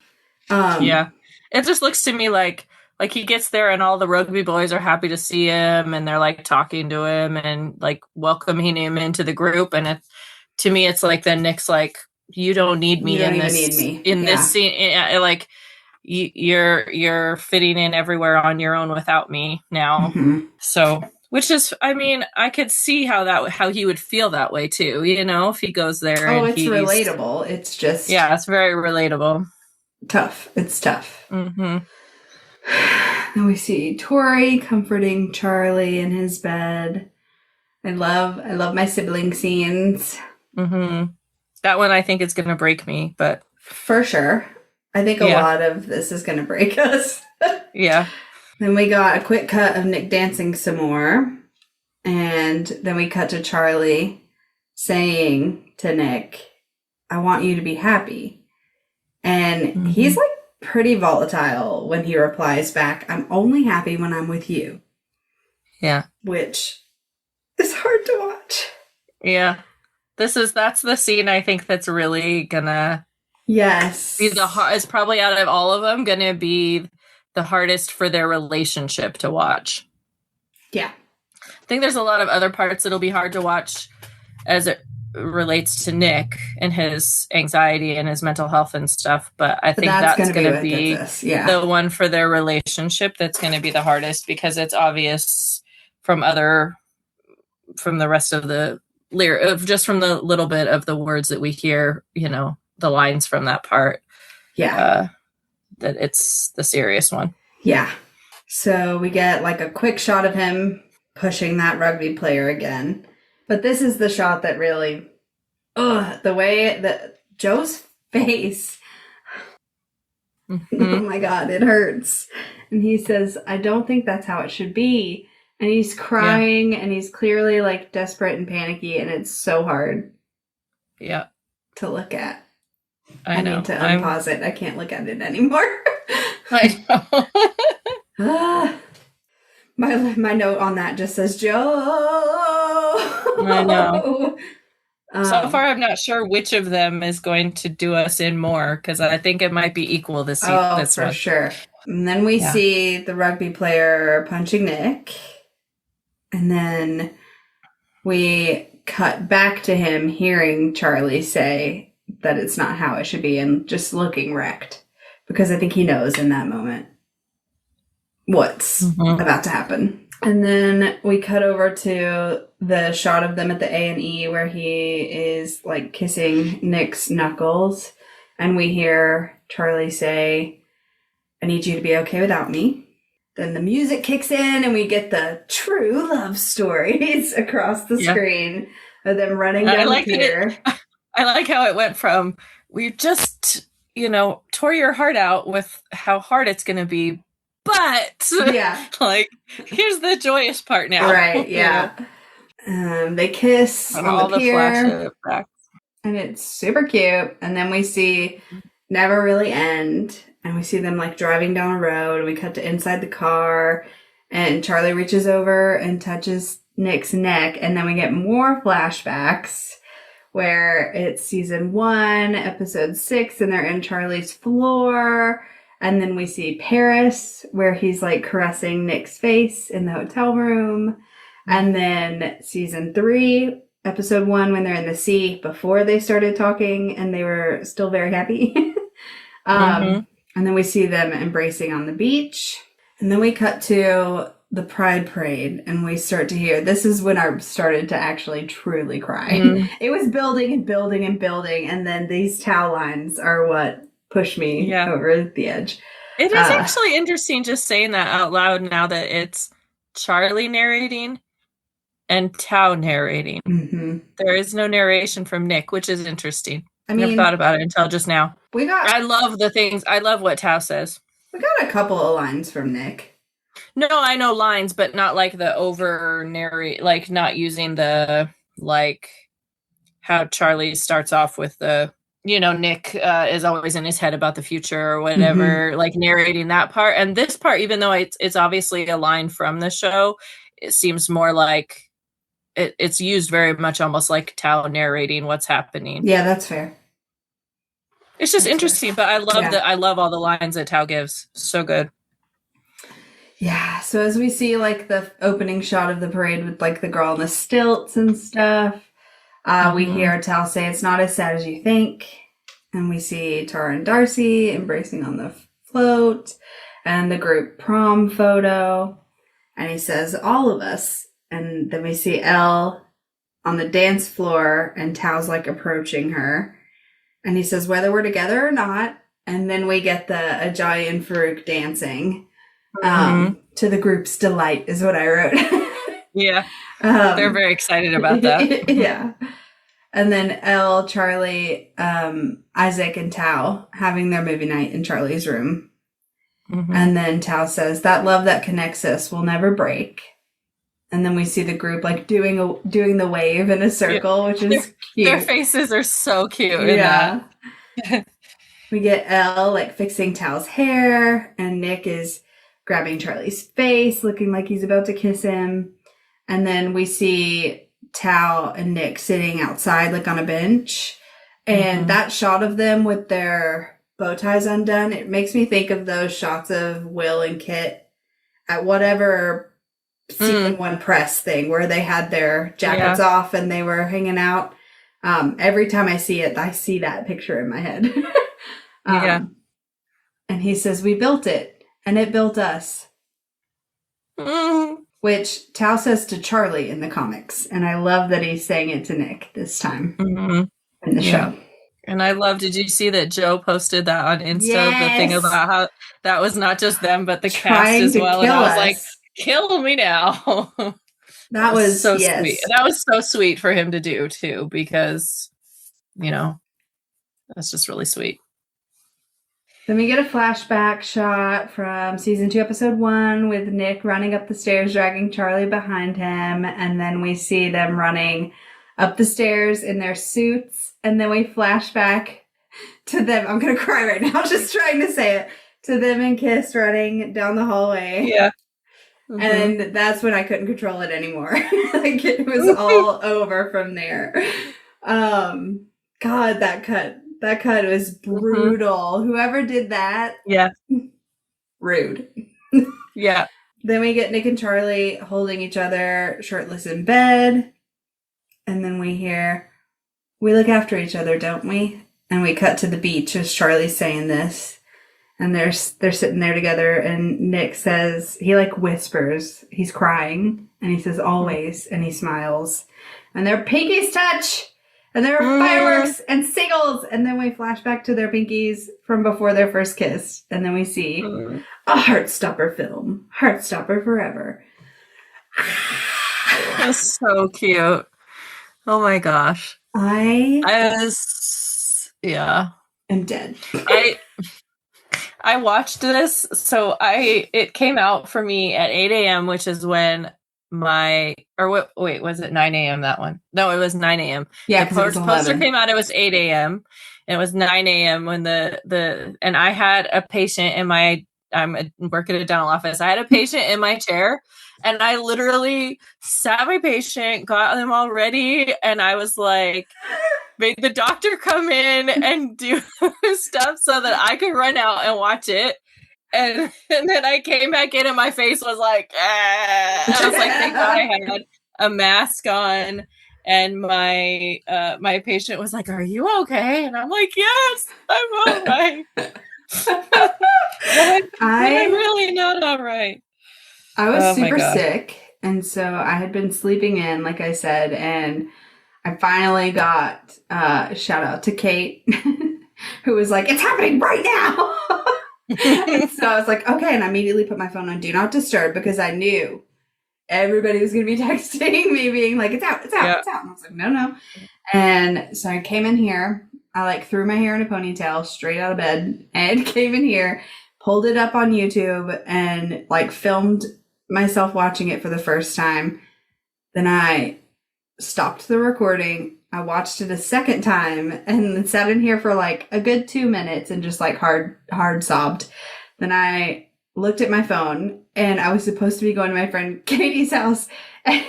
Yeah. It just looks to me like he gets there and all the rugby boys are happy to see him and they're like talking to him and like welcoming him into the group. And to me, it's like then Nick's like, you don't need me this scene. Like you're fitting in everywhere on your own without me now. Mm-hmm. So, which is, I mean, I could see how he would feel that way too, if he goes there. Oh, it's relatable. It's just, it's very relatable. Tough. It's tough. Mm-hmm. Then we see Tori comforting Charlie in his bed. I love my sibling scenes. Mm-hmm. That one I think is going to break me, but for sure. I think a lot of this is going to break us. Yeah. Then we got a quick cut of Nick dancing some more. And then we cut to Charlie saying to Nick, I want you to be happy. And he's like pretty volatile when he replies back, I'm only happy when I'm with you. Yeah. Which is hard to watch. Yeah. That's the scene I think that's really gonna be it's probably out of all of them gonna be the hardest for their relationship to watch. Yeah. I think there's a lot of other parts that'll be hard to watch as it relates to Nick and his anxiety and his mental health and stuff, but I think that's gonna be the one for their relationship that's gonna be the hardest, because it's obvious from the rest of the just from the little bit of the words that we hear, the lines from that part. Yeah. That it's the serious one. Yeah. So we get like a quick shot of him pushing that rugby player again. But this is the shot that really, the way that Joe's face, oh my God, it hurts. And he says, I don't think that's how it should be. And he's crying and he's clearly like desperate and panicky, and it's so hard to look at. I need to unpause it. I can't look at it anymore. I know. My note on that just says, Joe. I know. So far, I'm not sure which of them is going to do us in more, because I think it might be equal this one. For sure. And then we see the rugby player punching Nick. And then we cut back to him hearing Charlie say that it's not how it should be and just looking wrecked. Because I think he knows in that moment what's about to happen. And then we cut over to the shot of them at the A&E where he is like kissing Nick's knuckles. And we hear Charlie say, I need you to be okay without me. Then the music kicks in and we get the true love stories across the screen of them running down the pier. I like how it went from, we just, tore your heart out with how hard it's going to be, but like, here's the joyous part now. Right, yeah. They kiss on all the pier, and it's super cute. And then we see Never Really End. And we see them like driving down a road, and we cut to inside the car, and Charlie reaches over and touches Nick's neck. And then we get more flashbacks where it's season 1, episode 6, and they're in Charlie's floor. And then we see Paris where he's like caressing Nick's face in the hotel room. And then season 3, episode 1, when they're in the sea before they started talking and they were still very happy. And then we see them embracing on the beach. And then we cut to the Pride Parade, and we start to hear, this is when I started to actually truly cry. It was building and building and building, and then these towel lines are what pushed me over the edge. It is actually interesting just saying that out loud now that it's Charlie narrating and Tao narrating. There is no narration from Nick, which is interesting. I never thought about it until just now. I love the things. I love what Tao says. We got a couple of lines from Nick. No, I know lines, but not like the over narrate, like not using the, like how Charlie starts off with the, Nick is always in his head about the future or whatever, like narrating that part. And this part, even though it's obviously a line from the show, it seems more like it's used very much almost like Tao narrating what's happening. Yeah, that's fair. It's just interesting, but I love I love all the lines that Tao gives. So good. Yeah. So as we see like the opening shot of the parade with like the girl on the stilts and stuff, we hear Tao say it's not as sad as you think. And we see Tara and Darcy embracing on the float and the group prom photo. And he says, all of us. And then we see Elle on the dance floor, and Tao's like approaching her. And he says, whether we're together or not. And then we get the Ajayi and Farouk dancing to the group's delight is what I wrote. They're very excited about that. Yeah. And then Elle, Charlie, Isaac, and Tao having their movie night in Charlie's room. Mm-hmm. And then Tao says, that love that connects us will never break. And then we see the group like doing the wave in a circle, which is cute. Their faces are so cute. Yeah. We get Elle like fixing Tao's hair, and Nick is grabbing Charlie's face, looking like he's about to kiss him. And then we see Tao and Nick sitting outside like on a bench. And that shot of them with their bow ties undone, it makes me think of those shots of Will and Kit at whatever season 1 press thing where they had their jackets off and they were hanging out. Every time I see it, I see that picture in my head. And he says, we built it, and it built us. Which Tao says to Charlie in the comics. And I love that he's saying it to Nick this time in the show. And I love, did you see that Joe posted that on Insta? The thing about how that was not just them, but the cast as well. And I was like, kill me now. That was so sweet. That was so sweet for him to do too, because, you know, that's just really sweet. Then we get a flashback shot from season 2, episode 1 with Nick running up the stairs, dragging Charlie behind him. And then we see them running up the stairs in their suits. And then we flash back to them. I'm going to cry right now, just trying to say it. To them and Kiss running down the hallway. Yeah. And that's when I couldn't control it anymore. Like, it was all over from there. God, that cut was brutal. Whoever did that. Yeah. Rude. Yeah. Then we get Nick and Charlie holding each other shirtless in bed. And then we hear, we look after each other, don't we? And we cut to the beach as Charlie's saying this. And they're sitting there together, and Nick says, he like whispers, he's crying, and he says, always, and he smiles. And their pinkies touch, and there are fireworks and seagulls, and then we flash back to their pinkies from before their first kiss, and then we see a Heartstopper film, Heartstopper forever. That's so cute. Oh my gosh. I am dead. I watched this, so it came out for me at 8 a.m., which is when was it 9 a.m. that one? No, it was 9 a.m. Yeah, the poster came out, it was 8 a.m. and it was 9 a.m. when and I had a patient I'm working at a dental office. I had a patient in my chair, and I literally sat my patient, got them all ready, and I was like, made the doctor come in and do stuff so that I could run out and watch it. And then I came back in and my face was like, I was like, thank God I had a mask on. And my patient was like, are you okay? And I'm like, yes, I'm all right. I'm really not all right. I was super sick. And so I had been sleeping in, like I said, and I finally got shout out to Kate, who was like, it's happening right now. And so I was like, okay. And I immediately put my phone on Do Not Disturb because I knew everybody was going to be texting me being like, it's out, it's out, it's out. And I was like, no. And so I came in here. I like threw my hair in a ponytail straight out of bed and came in here, pulled it up on YouTube and like filmed myself watching it for the first time. Then I stopped the recording. I watched it a second time and then sat in here for like a good 2 minutes and just like hard sobbed. Then I looked at my phone and I was supposed to be going to my friend Katie's house and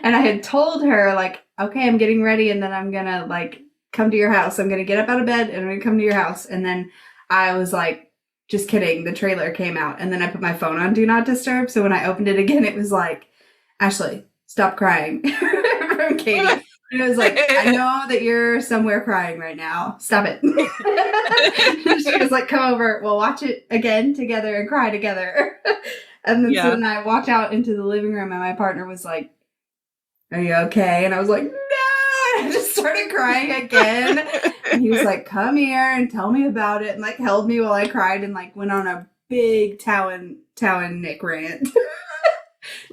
I had told her like, okay, I'm getting ready and then I'm gonna like come to your house. I'm gonna get up out of bed and I'm gonna come to your house. And then I was like, just kidding. The trailer came out and then I put my phone on Do Not Disturb. So when I opened it again, it was like, Ashley, stop crying from Katie. And it was like, I know that you're somewhere crying right now. Stop it. She was like, come over. We'll watch it again together and cry together. And then so then I walked out into the living room and my partner was like, are you okay? And I was like, no. And I just started crying again. And he was like, come here and tell me about it. And like held me while I cried and like went on a big Tao and Nick rant.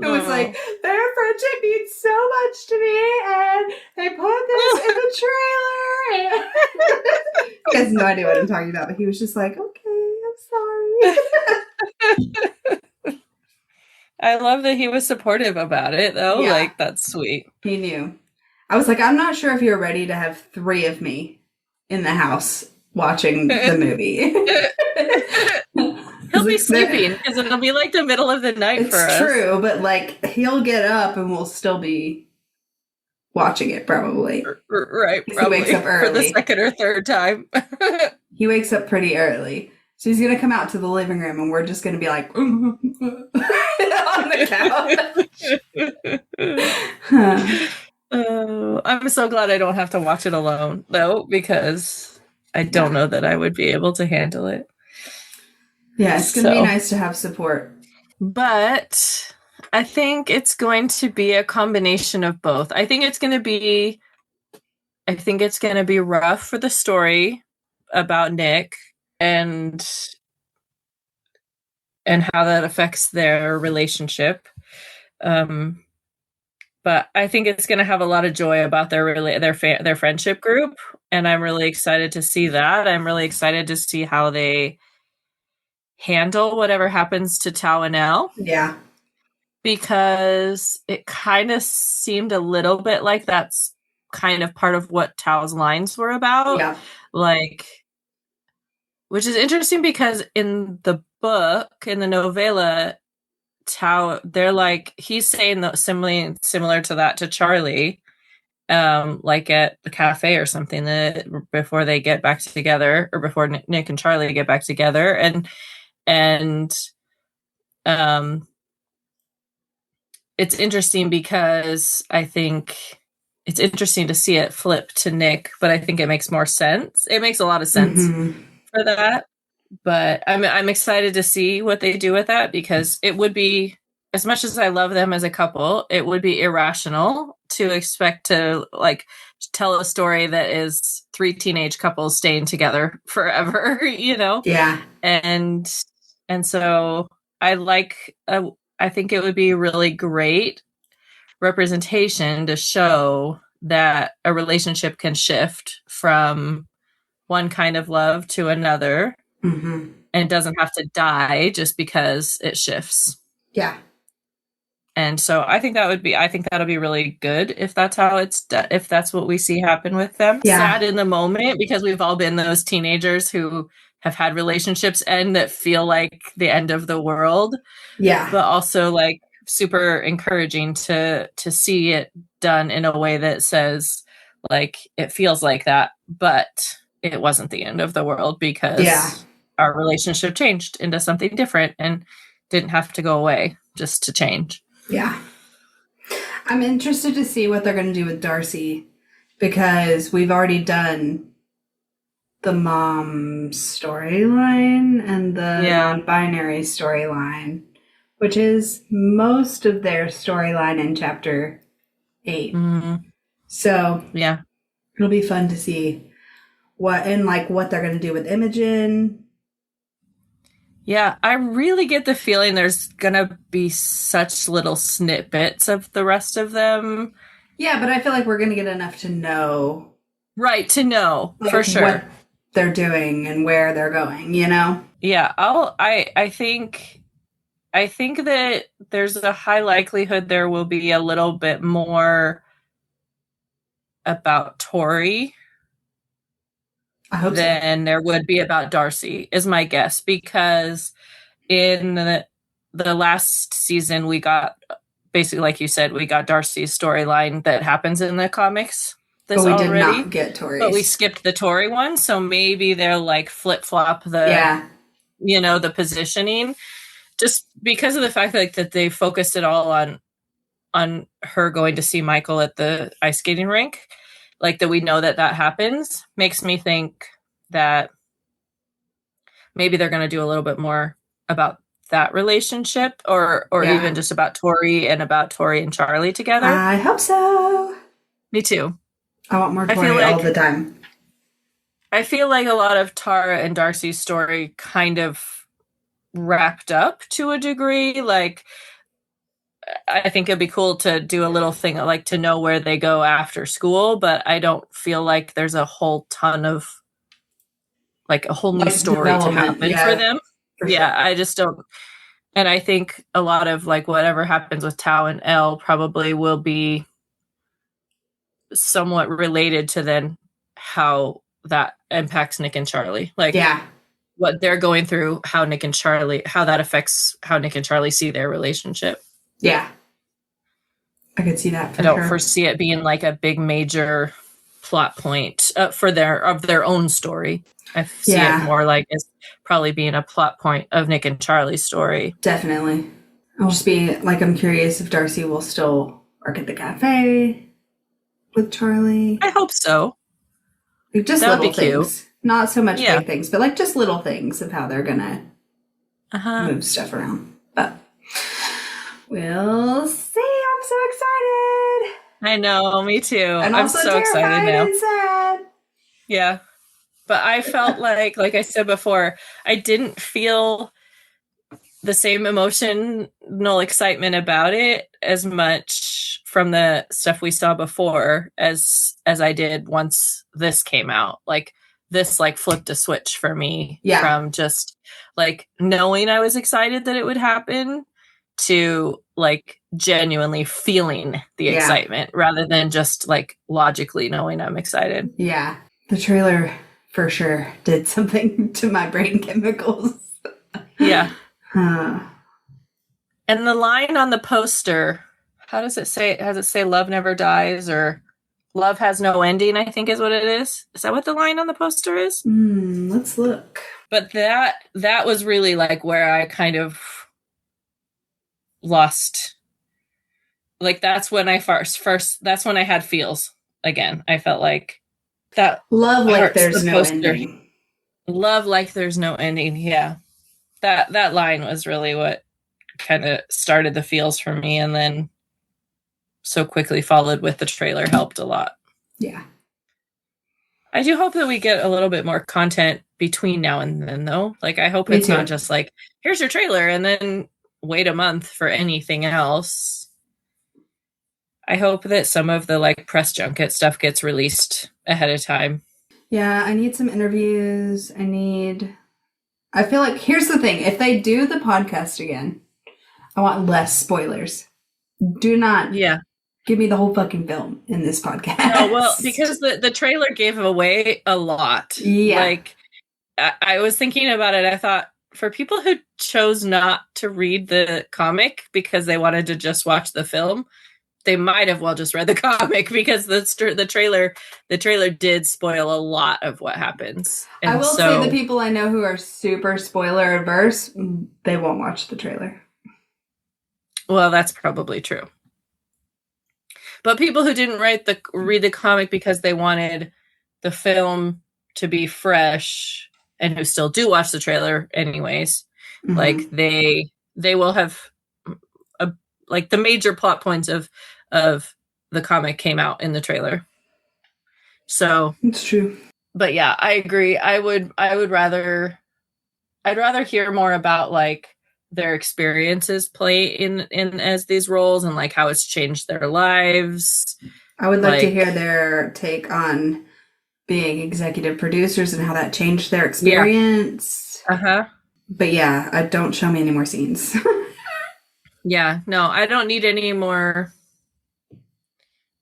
It was like, their friendship means so much to me, and they put this in the trailer. He has no idea what I'm talking about, but he was just like, okay, I'm sorry. I love that he was supportive about it, though. Yeah. Like, that's sweet. He knew. I was like, I'm not sure if you're ready to have 3 of me in the house watching the movie. He'll be sleeping because it'll be like the middle of the night for us. It's true, but like he'll get up and we'll still be watching it probably. Right, probably. He wakes up early. For the second or third time. He wakes up pretty early. So he's going to come out to the living room and we're just going to be like on the couch. I'm so glad I don't have to watch it alone, though, because I don't know that I would be able to handle it. Yeah, it's going to be nice to have support. But I think it's going to be a combination of both. I think it's going to be rough for the story about Nick and how that affects their relationship. But I think it's going to have a lot of joy about their friendship group, and I'm really excited to see that. I'm really excited to see how they handle whatever happens to Tao and Elle. Yeah. Because it kind of seemed a little bit like that's kind of part of what Tao's lines were about. Yeah. Like, which is interesting because in the book, in the novella, Tao, they're like, he's saying that similar to that to Charlie, like at the cafe or something, that before they get back together, or before Nick and Charlie get back together, and it's interesting because I think it's interesting to see it flip to Nick, but I think it makes more sense. It makes a lot of sense for that. But I'm excited to see what they do with that, because it would be, as much as I love them as a couple, it would be irrational to expect to like tell a story that is 3 teenage couples staying together forever, you know? Yeah. And so I think it would be really great representation to show that a relationship can shift from one kind of love to another, and doesn't have to die just because it shifts. Yeah. And so I think that'll be really good if that's how if that's what we see happen with them. Yeah. Sad in the moment, because we've all been those teenagers who have had relationships end that feel like the end of the world. Yeah. But also like super encouraging to see it done in a way that says like it feels like that, but it wasn't the end of the world, because our relationship changed into something different and didn't have to go away just to change. Yeah. I'm interested to see what they're going to do with Darcy, because we've already done the mom storyline and the non-binary storyline, which is most of their storyline in chapter 8. So yeah, it'll be fun to see what they're going to do with Imogen. Yeah, I really get the feeling there's going to be such little snippets of the rest of them. Yeah, but I feel like we're going to get enough to know. Right, to know, like, for sure, what they're doing and where they're going, you know? Yeah, I think that there's a high likelihood there will be a little bit more about Tori than there would be about Darcy, is my guess, because in the last season we got, basically like you said, we got Darcy's storyline that happens in the comics. But we did not get Tori's. But we skipped the Tori one, so maybe they'll like flip-flop the the positioning, just because of the fact that they focused it all on her going to see Michael at the ice skating rink. Like, that we know that happens, makes me think that maybe they're going to do a little bit more about that relationship, or even just about Tori and Charlie together. I hope so. Me too. I want more Tori all the time. I feel like a lot of Tara and Darcy's story kind of wrapped up to a degree. Like, I think it'd be cool to do a little thing like to know where they go after school, but I don't feel like there's a whole ton of like a whole new Like story to development, happen for them. for Yeah, sure. I just don't. And I think a lot of like whatever happens with Tao and Elle probably will be somewhat related to then how that impacts Nick and Charlie. Like Yeah. what they're going through, how Nick and Charlie, how that affects how Nick and Charlie see their relationship. Yeah. I could see that for I don't sure. foresee it being like a big major plot point for their own story. I see it more like as probably being a plot point of Nick and Charlie's story. Definitely. I'll just be like, I'm curious if Darcy will still work at the cafe with Charlie. I hope so. Like just that little would be things. Cute. Not so much Yeah. big things, but like just little things of how they're gonna move stuff around. But we'll see. I'm so excited. I know, me too. And I'm also so excited now. And sad. Yeah. But I felt like I said before, I didn't feel the same emotional excitement about it as much from the stuff we saw before as I did once this came out. Like this like flipped a switch for me from just like knowing I was excited that it would happen to like genuinely feeling the excitement rather than just like logically knowing I'm excited. Yeah. The trailer for sure did something to my brain chemicals. Yeah. And the line on the poster, how does it say? Does it say love never dies or love has no ending, I think is what it is. Is that what the line on the poster is? Let's look. But that was really like where I kind of lost. Like that's when I first that's when I had feels again. I felt like that love like there's no ending. Love like there's no ending. Yeah. That line was really what kind of started the feels for me, and then so quickly followed with the trailer helped a lot. Yeah. I do hope that we get a little bit more content between now and then, though. Like, I hope it's not just like, here's your trailer, and then wait a month for anything else. I hope that some of the like press junket stuff gets released ahead of time. Yeah, I need some interviews. I feel like, here's the thing. If they do the podcast again, I want less spoilers. Do not give me the whole fucking film in this podcast. No, well, because the trailer gave away a lot. Yeah. Like, I was thinking about it. I thought, for people who chose not to read the comic because they wanted to just watch the film, they might have well just read the comic, because the trailer did spoil a lot of what happens. And I will say the people I know who are super spoiler averse, they won't watch the trailer. Well, that's probably true. But people who didn't read the comic because they wanted the film to be fresh, and who still do watch the trailer anyways, like they will have like the major plot points of the comic came out in the trailer. So it's true. But yeah, I agree. I'd rather hear more about like their experiences play in as these roles, and like how it's changed their lives. I would like to hear their take on being executive producers and how that changed their experience. But yeah, don't show me any more scenes. Yeah, no, I don't need any more.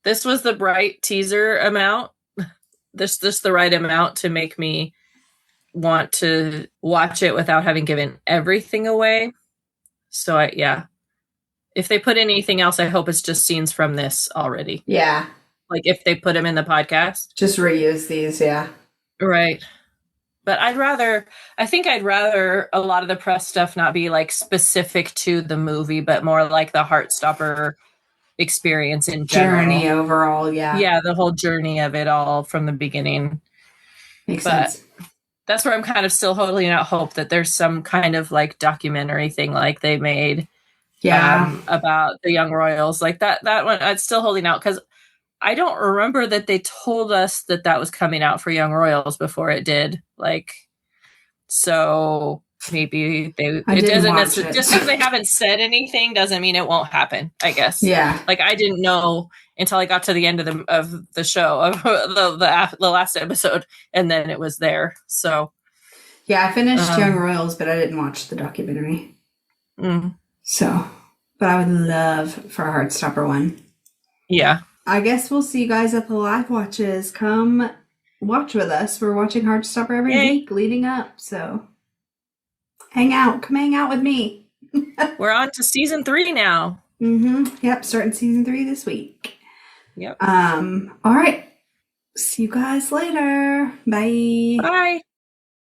This was the right teaser amount. This the right amount to make me want to watch it without having given everything away. So if they put anything else, I hope it's just scenes from this already. Yeah. Like if they put them in the podcast. Just reuse these, yeah. Right. But I'd rather a lot of the press stuff not be like specific to the movie, but more like the Heartstopper experience in general. Journey overall, yeah. Yeah, the whole journey of it all from the beginning. Makes sense. That's where I'm kind of still holding out hope that there's some kind of like documentary thing like they made about the young royals. Like that one, I'm still holding out because I don't remember that they told us that was coming out for Young Royals before it did. Like, so maybe I it didn't doesn't watch necessarily, it. just because they haven't said anything doesn't mean it won't happen, I guess. Yeah. Like I didn't know until I got to the end of the show, of the last episode, and then it was there. So Yeah, I finished Young Royals, but I didn't watch the documentary. So, but I would love for a Heartstopper one. Yeah. I guess we'll see you guys at the live watches. Come watch with us. We're watching Heartstopper every week leading up. So hang out. Come hang out with me. We're on to season 3 now. Yep, starting season 3 this week. Yep. All right. See you guys later. Bye. Bye.